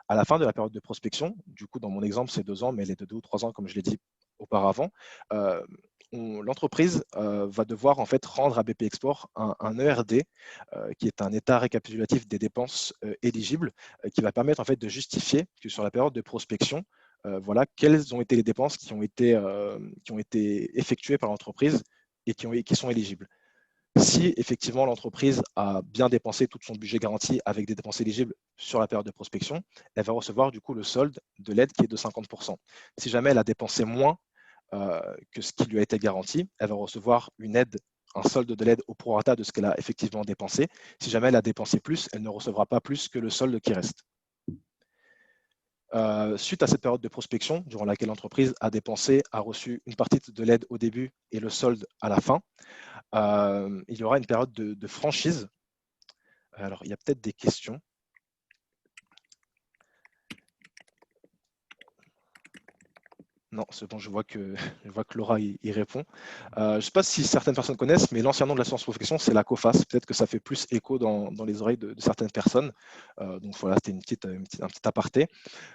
À la fin de la période de prospection, du coup, dans mon exemple, c'est 2 ans, mais elle est de 2 ou 3 ans, comme je l'ai dit auparavant, l'entreprise va devoir en fait rendre à BP Export un ERD qui est un état récapitulatif des dépenses éligibles qui va permettre en fait de justifier que sur la période de prospection, voilà, quelles ont été les dépenses qui ont été effectuées par l'entreprise et qui sont éligibles. Si effectivement l'entreprise a bien dépensé tout son budget garanti avec des dépenses éligibles sur la période de prospection, elle va recevoir du coup le solde de l'aide qui est de 50%. Si jamais elle a dépensé moins que ce qui lui a été garanti, elle va recevoir une aide, un solde de l'aide au prorata de ce qu'elle a effectivement dépensé. Si jamais elle a dépensé plus, elle ne recevra pas plus que le solde qui reste. Suite à cette période de prospection, durant laquelle l'entreprise a dépensé, a reçu une partie de l'aide au début et le solde à la fin, il y aura une période de franchise. Alors, il y a peut-être des questions. Non, c'est bon, je vois que Laura y répond. Je ne sais pas si certaines personnes connaissent, mais l'ancien nom de l'assurance prospection, c'est la COFAS. Peut-être que ça fait plus écho dans les oreilles de certaines personnes. Donc voilà, c'était un petit aparté.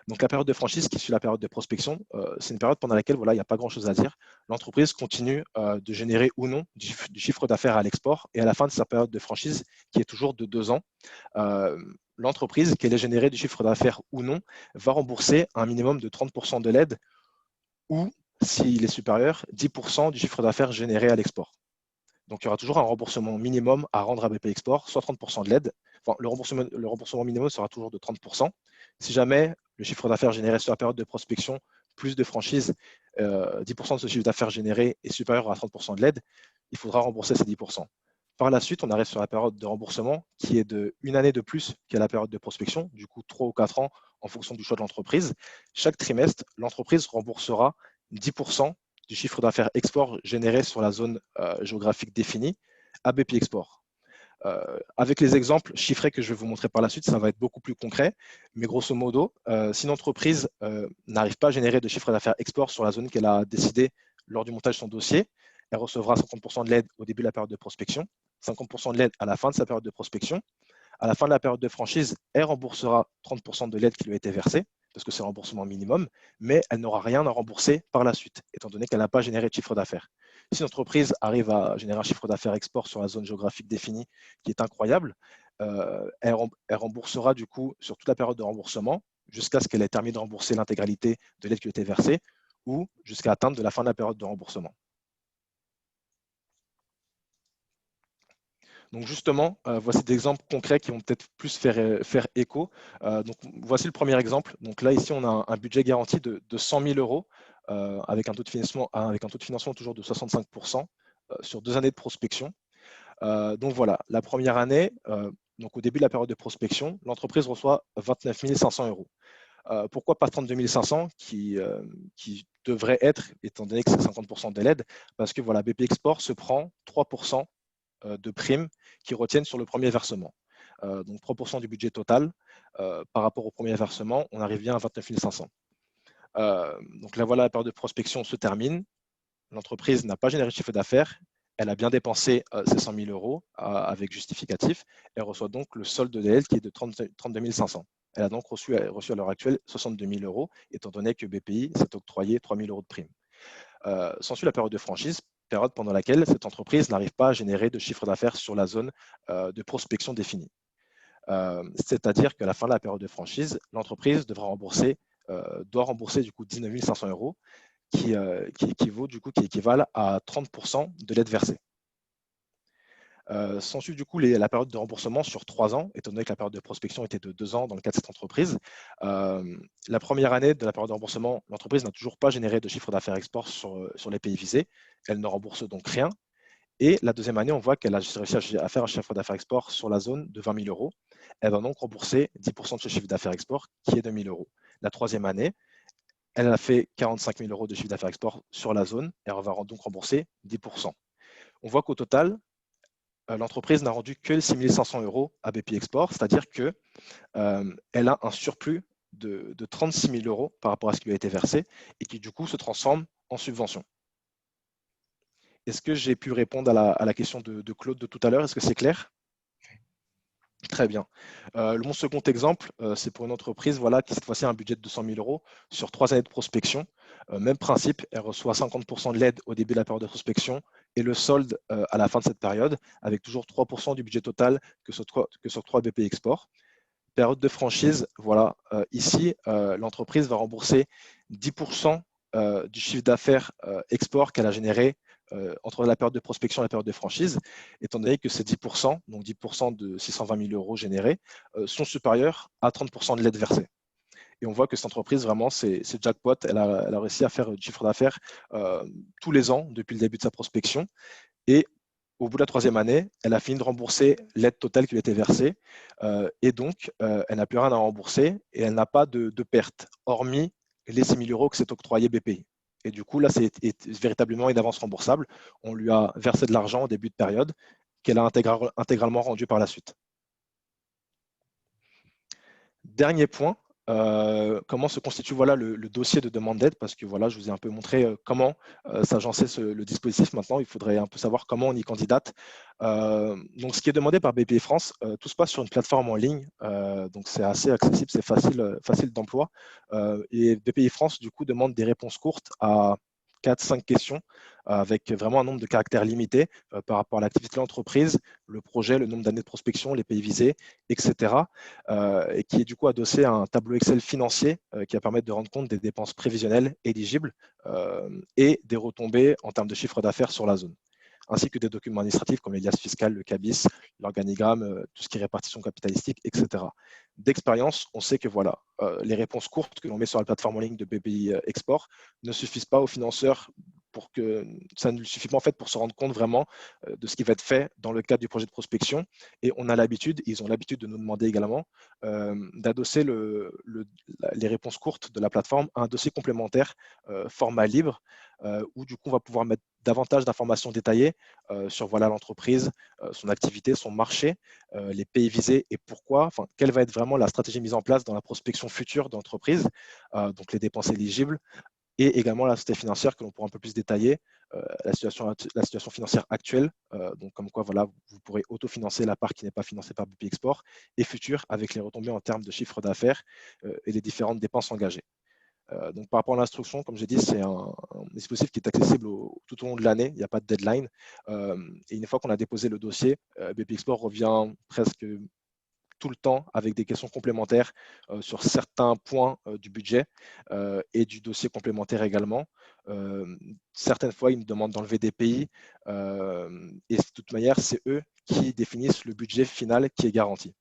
Donc la période de franchise qui suit la période de prospection, c'est une période pendant laquelle voilà, il n'y a pas grand-chose à dire. L'entreprise continue de générer ou non du chiffre d'affaires à l'export. Et à la fin de sa période de franchise, qui est toujours de 2 ans, l'entreprise, qu'elle ait généré du chiffre d'affaires ou non, va rembourser un minimum de 30% de l'aide ou s'il est supérieur, 10% du chiffre d'affaires généré à l'export. Donc, il y aura toujours un remboursement minimum à rendre à BP Export, soit 30% de l'aide. Enfin, le remboursement minimum sera toujours de 30%. Si jamais le chiffre d'affaires généré sur la période de prospection, plus de franchise, 10% de ce chiffre d'affaires généré est supérieur à 30% de l'aide, il faudra rembourser ces 10%. Par la suite, on arrive sur la période de remboursement qui est de 1 année de plus qu'à la période de prospection, du coup 3 ou 4 ans en fonction du choix de l'entreprise. Chaque trimestre, l'entreprise remboursera 10% du chiffre d'affaires export généré sur la zone géographique définie à BP Export. Avec les exemples chiffrés que je vais vous montrer par la suite, ça va être beaucoup plus concret. Mais grosso modo, si une entreprise n'arrive pas à générer de chiffre d'affaires export sur la zone qu'elle a décidé lors du montage de son dossier, elle recevra 50% de l'aide au début de la période de prospection, 50% de l'aide à la fin de sa période de prospection. À la fin de la période de franchise, elle remboursera 30% de l'aide qui lui a été versée, parce que c'est le remboursement minimum, mais elle n'aura rien à rembourser par la suite, étant donné qu'elle n'a pas généré de chiffre d'affaires. Si une entreprise arrive à générer un chiffre d'affaires export sur la zone géographique définie qui est incroyable, elle remboursera du coup sur toute la période de remboursement jusqu'à ce qu'elle ait terminé de rembourser l'intégralité de l'aide qui lui a été versée ou jusqu'à atteindre de la fin de la période de remboursement. Donc justement, voici des exemples concrets qui vont peut-être plus faire écho. Donc voici le premier exemple. Donc là, ici, on a un budget garanti de 100 000 euros avec un taux de financement toujours de 65% sur 2 années de prospection. Donc voilà, la première année, donc au début de la période de prospection, l'entreprise reçoit 29 500 euros. Pourquoi pas 32 500 qui devrait être, étant donné que c'est 50% de l'aide, parce que voilà, BP Export se prend 3% de primes qui retiennent sur le premier versement. Donc 3% du budget total par rapport au premier versement, on arrive bien à 29 500. Donc là, voilà, la période de prospection se termine. L'entreprise n'a pas généré de chiffre d'affaires. Elle a bien dépensé ses 100 000 euros avec justificatif. Elle reçoit donc le solde de l'aide qui est de 32 500. Elle a donc reçu à l'heure actuelle 62 000 euros, étant donné que BPI s'est octroyé 3 000 euros de prime. S'ensuit la période de franchise, période pendant laquelle cette entreprise n'arrive pas à générer de chiffre d'affaires sur la zone de prospection définie. C'est-à-dire qu'à la fin de la période de franchise, l'entreprise doit rembourser du coup 19 500 euros qui équivalent à 30% de l'aide versée. S'ensuit du coup la période de remboursement sur 3 ans, étant donné que la période de prospection était de 2 ans dans le cas de cette entreprise. La première année de la période de remboursement, l'entreprise n'a toujours pas généré de chiffre d'affaires export sur les pays visés. Elle ne rembourse donc rien. Et la deuxième année, on voit qu'elle a réussi à faire un chiffre d'affaires export sur la zone de 20 000 euros. Elle va donc rembourser 10% de ce chiffre d'affaires export qui est de 1 000 euros. La troisième année, elle a fait 45 000 euros de chiffre d'affaires export sur la zone. Elle va donc rembourser 10%. On voit qu'au total, l'entreprise n'a rendu que 6 500 euros à BP Export, c'est-à-dire qu'elle a un surplus de 36 000 euros par rapport à ce qui lui a été versé et qui du coup se transforme en subvention. Est-ce que j'ai pu répondre à la question de Claude de tout à l'heure? Est-ce que c'est clair? Très bien. Mon second exemple, c'est pour une entreprise qui cette fois-ci a un budget de 200 000 euros sur 3 années de prospection. Même principe, elle reçoit 50% de l'aide au début de la période de prospection et le solde à la fin de cette période, avec toujours 3% du budget total que s'octroie BP Export. Période de franchise, voilà. Ici, l'entreprise va rembourser 10% du chiffre d'affaires export qu'elle a généré entre la période de prospection et la période de franchise, étant donné que ces 10%, donc 10% de 620 000 euros générés, sont supérieurs à 30% de l'aide versée. Et on voit que cette entreprise, vraiment, c'est jackpot. Elle a réussi à faire du chiffre d'affaires tous les ans depuis le début de sa prospection. Et au bout de la troisième année, elle a fini de rembourser l'aide totale qui lui a été versée. Et donc, elle n'a plus rien à rembourser et elle n'a pas de perte, hormis les 6 000 euros que s'est octroyé BPI. Et du coup, là, c'est véritablement une avance remboursable. On lui a versé de l'argent au début de période qu'elle a intégralement rendu par la suite. Dernier point, comment se constitue le dossier de demande d'aide, parce que je vous ai un peu montré comment s'agençait le dispositif. Maintenant, il faudrait un peu savoir comment on y candidate. Donc, ce qui est demandé par BPI France, tout se passe sur une plateforme en ligne, donc c'est assez accessible, c'est facile d'emploi. Et BPI France, du coup, demande des réponses courtes à 4-5 questions avec vraiment un nombre de caractères limité par rapport à l'activité de l'entreprise, le projet, le nombre d'années de prospection, les pays visés, etc. Et qui est du coup adossé à un tableau Excel financier qui va permettre de rendre compte des dépenses prévisionnelles éligibles et des retombées en termes de chiffre d'affaires sur la zone, ainsi que des documents administratifs comme les liasses fiscales, le CABIS, l'organigramme, tout ce qui est répartition capitalistique, etc. D'expérience, on sait que voilà, les réponses courtes que l'on met sur la plateforme en ligne de BPI Export ne suffisent pas aux financeurs pour que ça ne suffit pas en fait pour se rendre compte vraiment de ce qui va être fait dans le cadre du projet de prospection. Et on a l'habitude, ils ont l'habitude de nous demander également d'adosser les réponses courtes de la plateforme à un dossier complémentaire format libre où du coup on va pouvoir mettre davantage d'informations détaillées sur voilà l'entreprise, son activité, son marché, les pays visés et pourquoi, enfin quelle va être vraiment la stratégie mise en place dans la prospection future d'entreprise, donc les dépenses éligibles, et également la société financière que l'on pourra un peu plus détailler, la situation financière actuelle, donc comme quoi voilà, vous pourrez autofinancer la part qui n'est pas financée par BPI Export, et future avec les retombées en termes de chiffre d'affaires et les différentes dépenses engagées. Donc par rapport à l'instruction, comme j'ai dit, c'est un dispositif qui est accessible tout au long de l'année, il n'y a pas de deadline. Et une fois qu'on a déposé le dossier, BPI Export revient presque tout le temps avec des questions complémentaires sur certains points du budget et du dossier complémentaire également. Certaines fois, ils me demandent d'enlever des pays et de toute manière, c'est eux qui définissent le budget final qui est garanti.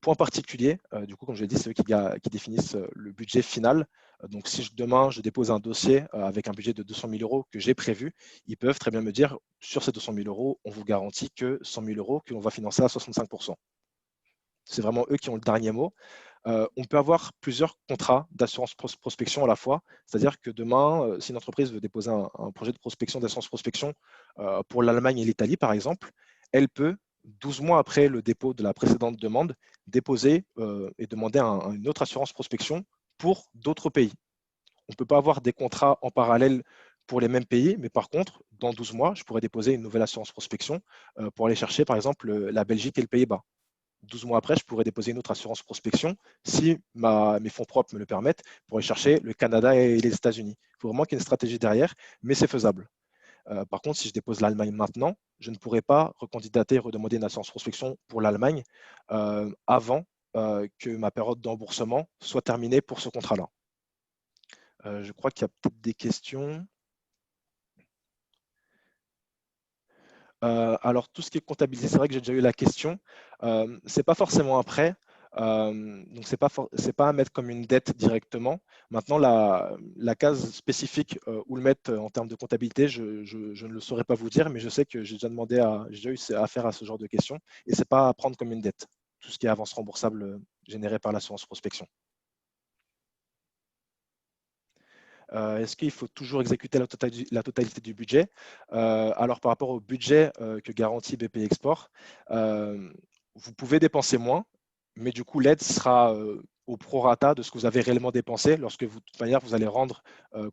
Point particulier, du coup, comme je l'ai dit, c'est eux qui définissent le budget final. Donc, si demain, je dépose un dossier avec un budget de 200 000 euros que j'ai prévu, ils peuvent très bien me dire, sur ces 200 000 euros, on vous garantit que 100 000 euros que l'on va financer à 65%. C'est vraiment eux qui ont le dernier mot. On peut avoir plusieurs contrats d'assurance prospection à la fois, c'est-à-dire que demain, si une entreprise veut déposer un projet de prospection, d'assurance prospection pour l'Allemagne et l'Italie, par exemple, elle peut, 12 mois après le dépôt de la précédente demande, déposer et demander une autre assurance prospection pour d'autres pays. On ne peut pas avoir des contrats en parallèle pour les mêmes pays, mais par contre, dans 12 mois, je pourrais déposer une nouvelle assurance prospection pour aller chercher, par exemple, la Belgique et le Pays-Bas. 12 mois après, je pourrais déposer une autre assurance prospection si mes fonds propres me le permettent pour aller chercher le Canada et les États-Unis. Il faut vraiment qu'il y ait une stratégie derrière, mais c'est faisable. Par contre, si je dépose l'Allemagne maintenant, je ne pourrais pas recandidater et redemander une assurance prospection pour l'Allemagne avant que ma période d'emboursement soit terminée pour ce contrat-là. Je crois qu'il y a peut-être des questions. Alors, tout ce qui est comptabilisé, c'est vrai que j'ai déjà eu la question. Ce n'est pas forcément un prêt, donc ce n'est pas à mettre comme une dette directement. Maintenant, la case spécifique où le mettre en termes de comptabilité, je ne le saurais pas vous dire, mais je sais que j'ai déjà eu affaire à ce genre de questions, et ce n'est pas à prendre comme une dette, tout ce qui est avance remboursable généré par l'assurance prospection. Est-ce qu'il faut toujours exécuter la totalité du budget? Alors, par rapport au budget que garantit BPI Export, vous pouvez dépenser moins, mais du coup, l'aide sera au prorata de ce que vous avez réellement dépensé. Lorsque de toute manière, vous allez rendre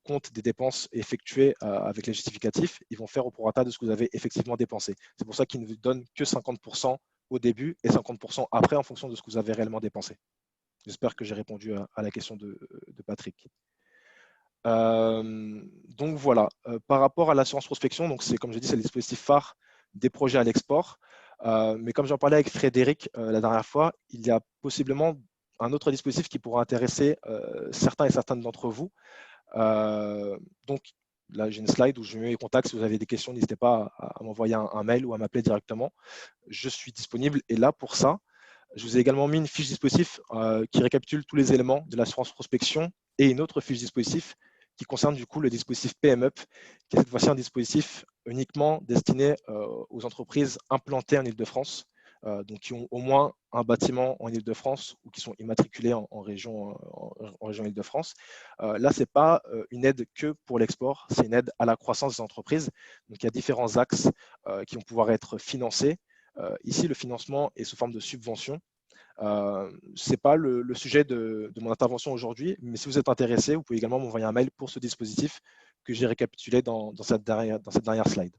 compte des dépenses effectuées avec les justificatifs, ils vont faire au prorata de ce que vous avez effectivement dépensé. C'est pour ça qu'ils ne vous donnent que 50% au début et 50% après en fonction de ce que vous avez réellement dépensé. J'espère que j'ai répondu à la question de Patrick. Donc voilà, par rapport à l'assurance prospection, donc c'est comme je dis, c'est le dispositif phare des projets à l'export. Mais comme j'en parlais avec Frédéric la dernière fois, il y a possiblement un autre dispositif qui pourra intéresser certains et certaines d'entre vous. Donc là, j'ai une slide où je mets les contacts. Si vous avez des questions, n'hésitez pas à m'envoyer un mail ou à m'appeler directement. Je suis disponible et là pour ça, je vous ai également mis une fiche dispositif qui récapitule tous les éléments de l'assurance prospection et une autre fiche dispositif qui concerne du coup le dispositif PMUP, qui est cette fois-ci un dispositif uniquement destiné aux entreprises implantées en Île-de-France, donc qui ont au moins un bâtiment en Île-de-France ou qui sont immatriculés en région Île-de-France. Là, ce n'est pas une aide que pour l'export, c'est une aide à la croissance des entreprises. Donc, il y a différents axes qui vont pouvoir être financés. Ici, le financement est sous forme de subvention. Ce n'est pas le sujet de mon intervention aujourd'hui, mais si vous êtes intéressé, vous pouvez également m'envoyer un mail pour ce dispositif que j'ai récapitulé dans cette dernière slide.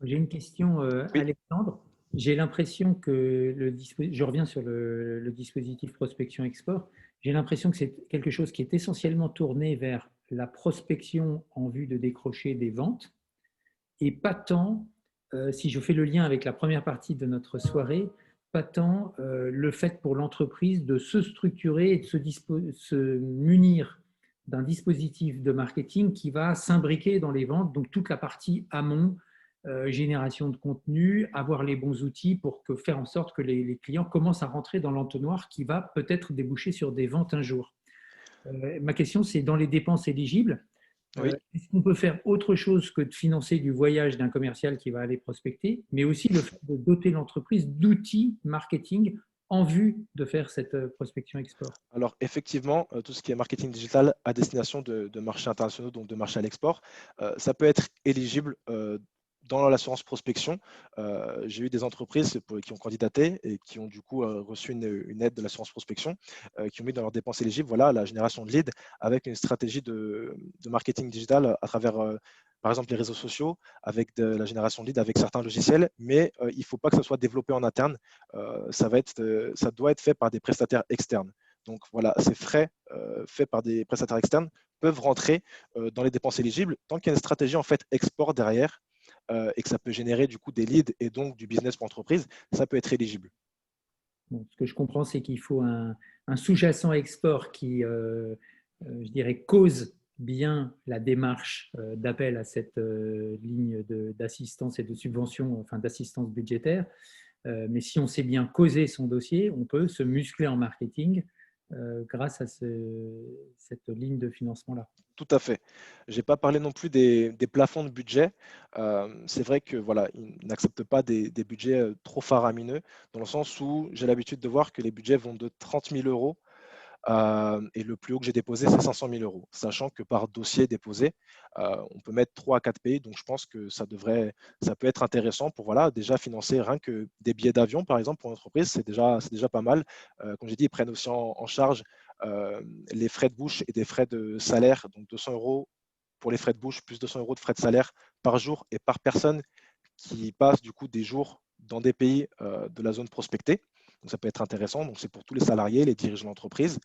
J'ai une question, Oui. Alexandre. J'ai l'impression que je reviens sur le dispositif prospection export. J'ai l'impression que c'est quelque chose qui est essentiellement tourné vers la prospection en vue de décrocher des ventes et pas tant, si je fais le lien avec la première partie de notre soirée, pas tant le fait pour l'entreprise de se structurer et de se munir d'un dispositif de marketing qui va s'imbriquer dans les ventes, donc toute la partie amont, génération de contenu, avoir les bons outils pour faire en sorte que les clients commencent à rentrer dans l'entonnoir qui va peut-être déboucher sur des ventes un jour. Ma question, c'est dans les dépenses éligibles, Oui. est-ce qu'on peut faire autre chose que de financer du voyage d'un commercial qui va aller prospecter, mais aussi le fait de doter l'entreprise d'outils marketing en vue de faire cette prospection export? Alors effectivement, tout ce qui est marketing digital à destination de marchés internationaux, donc de marchés à l'export, ça peut être éligible dans l'assurance prospection. J'ai eu des entreprises qui ont candidaté et qui ont du coup reçu une aide de l'assurance prospection, qui ont mis dans leurs dépenses éligibles la génération de leads avec une stratégie de marketing digital à travers, par exemple, les réseaux sociaux, avec de la génération de leads avec certains logiciels, mais il ne faut pas que ça soit développé en interne. Ça doit être fait par des prestataires externes. Donc voilà, ces frais faits par des prestataires externes peuvent rentrer dans les dépenses éligibles tant qu'il y a une stratégie en fait export derrière et que ça peut générer du coup des leads et donc du business pour l'entreprise, ça peut être éligible. Bon, ce que je comprends, c'est qu'il faut un sous-jacent export qui, je dirais, cause bien la démarche d'appel à cette ligne d'assistance et de subvention, enfin d'assistance budgétaire. Mais si on sait bien causer son dossier, on peut se muscler en marketing grâce à cette ligne de financement-là. Tout à fait. Je n'ai pas parlé non plus des plafonds de budget. C'est vrai que voilà, ils n'acceptent pas des budgets trop faramineux, dans le sens où j'ai l'habitude de voir que les budgets vont de 30 000 euros et le plus haut que j'ai déposé, c'est 500 000 euros. Sachant que par dossier déposé, on peut mettre 3 à 4 pays. Donc, je pense que ça peut être intéressant pour voilà, déjà financer rien que des billets d'avion, par exemple, pour l'entreprise. C'est déjà pas mal. Comme j'ai dit, ils prennent aussi en charge les frais de bouche et des frais de salaire. Donc, 200 euros pour les frais de bouche, plus 200 euros de frais de salaire par jour et par personne qui passe du coup des jours dans des pays de la zone prospectée. Donc, ça peut être intéressant. Donc, c'est pour tous les salariés, les dirigeants d'entreprise.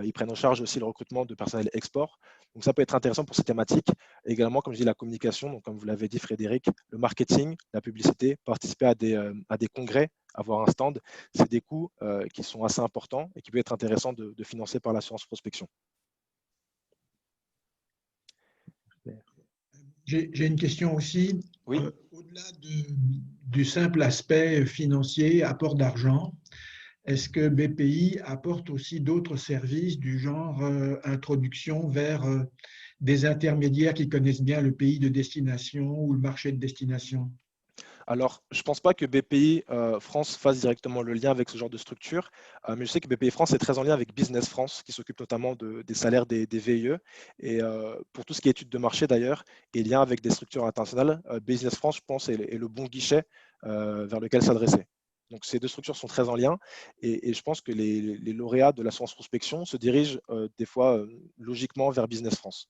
Ils prennent en charge aussi le recrutement de personnel export. Donc, ça peut être intéressant pour ces thématiques. Également, comme je dis, la communication. Donc, comme vous l'avez dit, Frédéric, le marketing, la publicité, participer à des congrès, avoir un stand, c'est des coûts qui sont assez importants et qui peuvent être intéressants de financer par l'assurance prospection. J'ai une question aussi. Oui. Au-delà du simple aspect financier, apport d'argent, est-ce que BPI apporte aussi d'autres services du genre introduction vers des intermédiaires qui connaissent bien le pays de destination ou le marché de destination? Alors, je ne pense pas que BPI France fasse directement le lien avec ce genre de structure, mais je sais que BPI France est très en lien avec Business France, qui s'occupe notamment des salaires des VIE. Et pour tout ce qui est études de marché d'ailleurs, et lien avec des structures internationales, Business France, je pense, est le bon guichet vers lequel s'adresser. Donc, ces deux structures sont très en lien et je pense que les lauréats de l'assurance prospection se dirigent des fois logiquement vers Business France.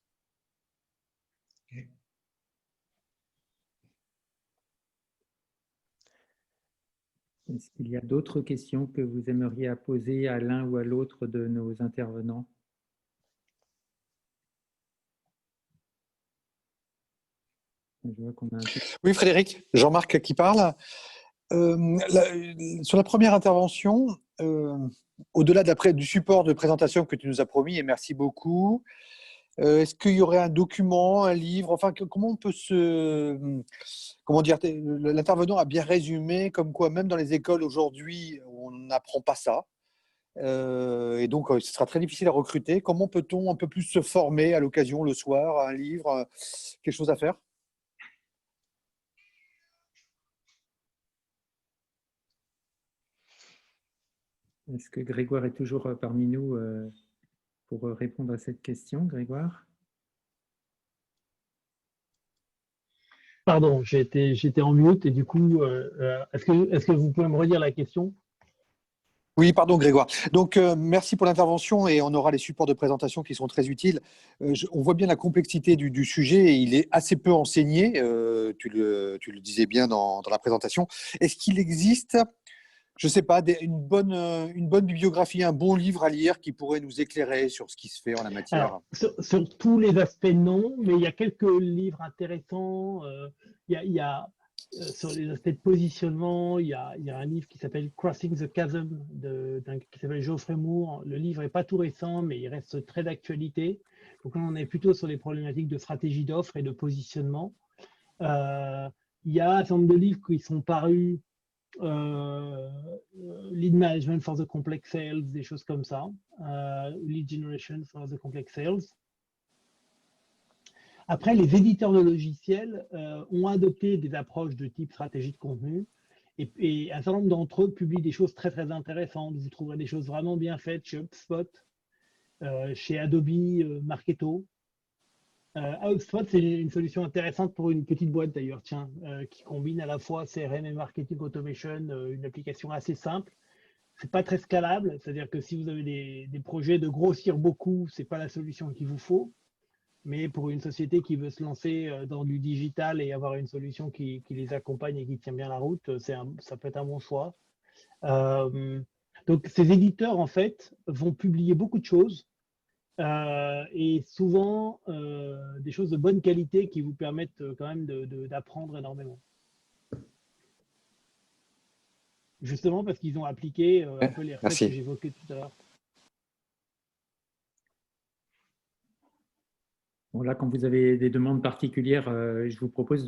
Okay. Est-ce qu'il y a d'autres questions que vous aimeriez poser à l'un ou à l'autre de nos intervenants? Je vois qu'on a un peu... Oui, Frédéric, Jean-Marc qui parle. Sur la première intervention, au-delà du support de présentation que tu nous as promis, et merci beaucoup, est-ce qu'il y aurait un document, un livre, enfin, comment on peut comment dire, l'intervenant a bien résumé, comme quoi même dans les écoles aujourd'hui, on n'apprend pas ça. Et donc, ce sera très difficile à recruter. Comment peut-on un peu plus se former à l'occasion, le soir, un livre, quelque chose à faire? Est-ce que Grégoire est toujours parmi nous pour répondre à cette question, Grégoire? Pardon, j'étais en mute et du coup, est-ce que vous pouvez me redire la question? Oui, pardon Grégoire. Donc, merci pour l'intervention et on aura les supports de présentation qui sont très utiles. On voit bien la complexité du sujet et il est assez peu enseigné, tu le disais bien dans la présentation. Est-ce qu'il existe, je ne sais pas, une bonne bibliographie, un bon livre à lire qui pourrait nous éclairer sur ce qui se fait en la matière? Alors, sur tous les aspects, non, mais il y a quelques livres intéressants. Il y a sur les aspects de positionnement, il y a un livre qui s'appelle Crossing the Chasm, qui s'appelle Geoffrey Moore. Le livre n'est pas tout récent, mais il reste très d'actualité. Donc là, on est plutôt sur les problématiques de stratégie d'offre et de positionnement. Il y a un certain nombre de livres qui sont parus, Lead Management for the Complex Sales, des choses comme ça, Lead Generation for the Complex Sales. Après, les éditeurs de logiciels ont adopté des approches de type stratégie de contenu et un certain nombre d'entre eux publient des choses très très intéressantes. Vous trouverez des choses vraiment bien faites chez HubSpot, chez Adobe Marketo. HubSpot, c'est une solution intéressante pour une petite boîte d'ailleurs, tiens, qui combine à la fois CRM et Marketing Automation, une application assez simple. C'est pas très scalable, c'est-à-dire que si vous avez des projets de grossir beaucoup, c'est pas la solution qu'il vous faut. Mais pour une société qui veut se lancer dans du digital et avoir une solution qui les accompagne et qui tient bien la route, ça peut être un bon choix. Donc, ces éditeurs, en fait, vont publier beaucoup de choses et souvent des choses de bonne qualité qui vous permettent quand même d'apprendre énormément. Justement parce qu'ils ont appliqué un peu les recettes que j'évoquais tout à l'heure. Bon, là, quand vous avez des demandes particulières, je vous propose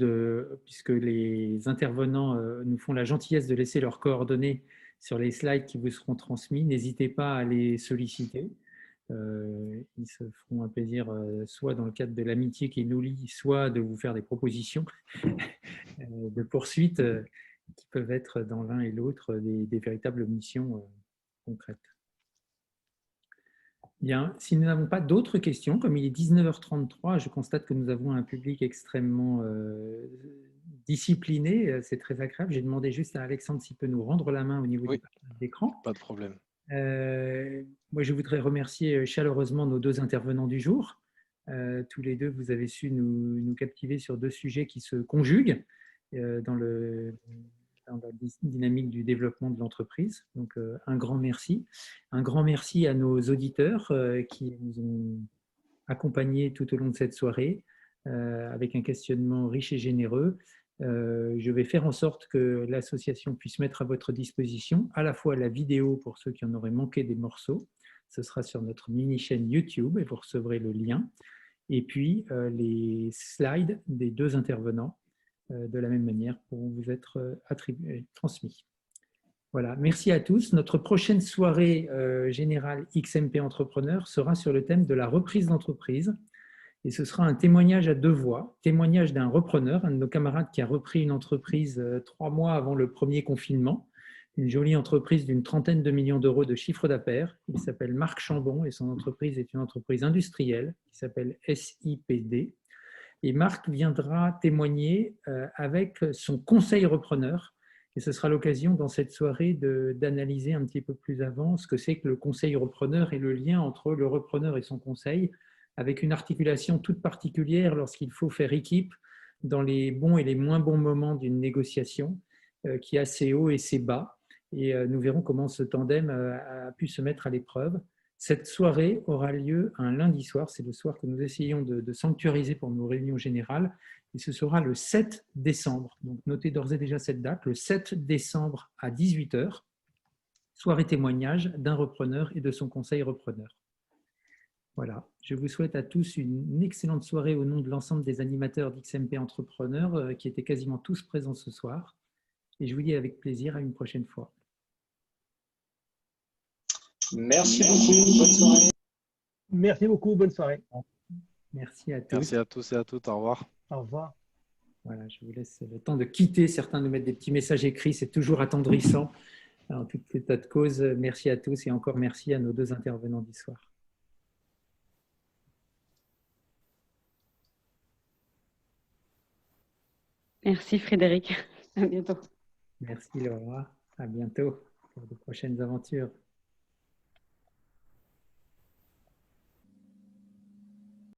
puisque les intervenants nous font la gentillesse de laisser leurs coordonnées sur les slides qui vous seront transmis, n'hésitez pas à les solliciter. Ils se feront un plaisir, soit dans le cadre de l'amitié qui nous lie, soit de vous faire des propositions de poursuite qui peuvent être dans l'un et l'autre des véritables missions concrètes. Bien, si nous n'avons pas d'autres questions, comme il est 19h33, je constate que nous avons un public extrêmement discipliné, c'est très agréable. J'ai demandé juste à Alexandre s'il peut nous rendre la main au niveau du partage d'écran. Pas de problème. Moi, je voudrais remercier chaleureusement nos deux intervenants du jour. Tous les deux, vous avez su nous captiver sur deux sujets qui se conjuguent dans la dynamique du développement de l'entreprise. Donc, un grand merci. Un grand merci à nos auditeurs qui nous ont accompagnés tout au long de cette soirée avec un questionnement riche et généreux. Je vais faire en sorte que l'association puisse mettre à votre disposition à la fois la vidéo pour ceux qui en auraient manqué des morceaux. Ce sera sur notre mini-chaîne YouTube et vous recevrez le lien. Et puis, les slides des deux intervenants de la même manière pourront vous être transmis. Voilà, merci à tous. Notre prochaine soirée générale XMP Entrepreneur sera sur le thème de la reprise d'entreprise. Et ce sera un témoignage à deux voix, témoignage d'un repreneur, un de nos camarades qui a repris une entreprise 3 mois avant le premier confinement, une jolie entreprise d'une 30aine de millions d'euros de chiffre d'affaires. Il s'appelle Marc Chambon et son entreprise est une entreprise industrielle qui s'appelle SIPD. Et Marc viendra témoigner avec son conseil repreneur. Et ce sera l'occasion dans cette soirée d'analyser un petit peu plus avant ce que c'est que le conseil repreneur et le lien entre le repreneur et son conseil, avec une articulation toute particulière lorsqu'il faut faire équipe dans les bons et les moins bons moments d'une négociation qui a ses hauts et ses bas. Et nous verrons comment ce tandem a pu se mettre à l'épreuve. Cette soirée aura lieu un lundi soir, c'est le soir que nous essayons de sanctuariser pour nos réunions générales, et ce sera le 7 décembre. Donc notez d'ores et déjà cette date, le 7 décembre à 18 h, soirée témoignage d'un repreneur et de son conseil repreneur. Voilà, je vous souhaite à tous une excellente soirée au nom de l'ensemble des animateurs d'XMP Entrepreneurs qui étaient quasiment tous présents ce soir. Et je vous dis avec plaisir à une prochaine fois. Merci beaucoup, bonne soirée. Merci beaucoup, bonne soirée. Merci à tous. Merci à tous et à toutes, au revoir. Au revoir. Voilà, je vous laisse le temps de quitter. Certains nous mettent des petits messages écrits, c'est toujours attendrissant. En tout état de cause, merci à tous et encore merci à nos deux intervenants du soir. Merci Frédéric, à bientôt. Merci Laura, à bientôt pour de prochaines aventures.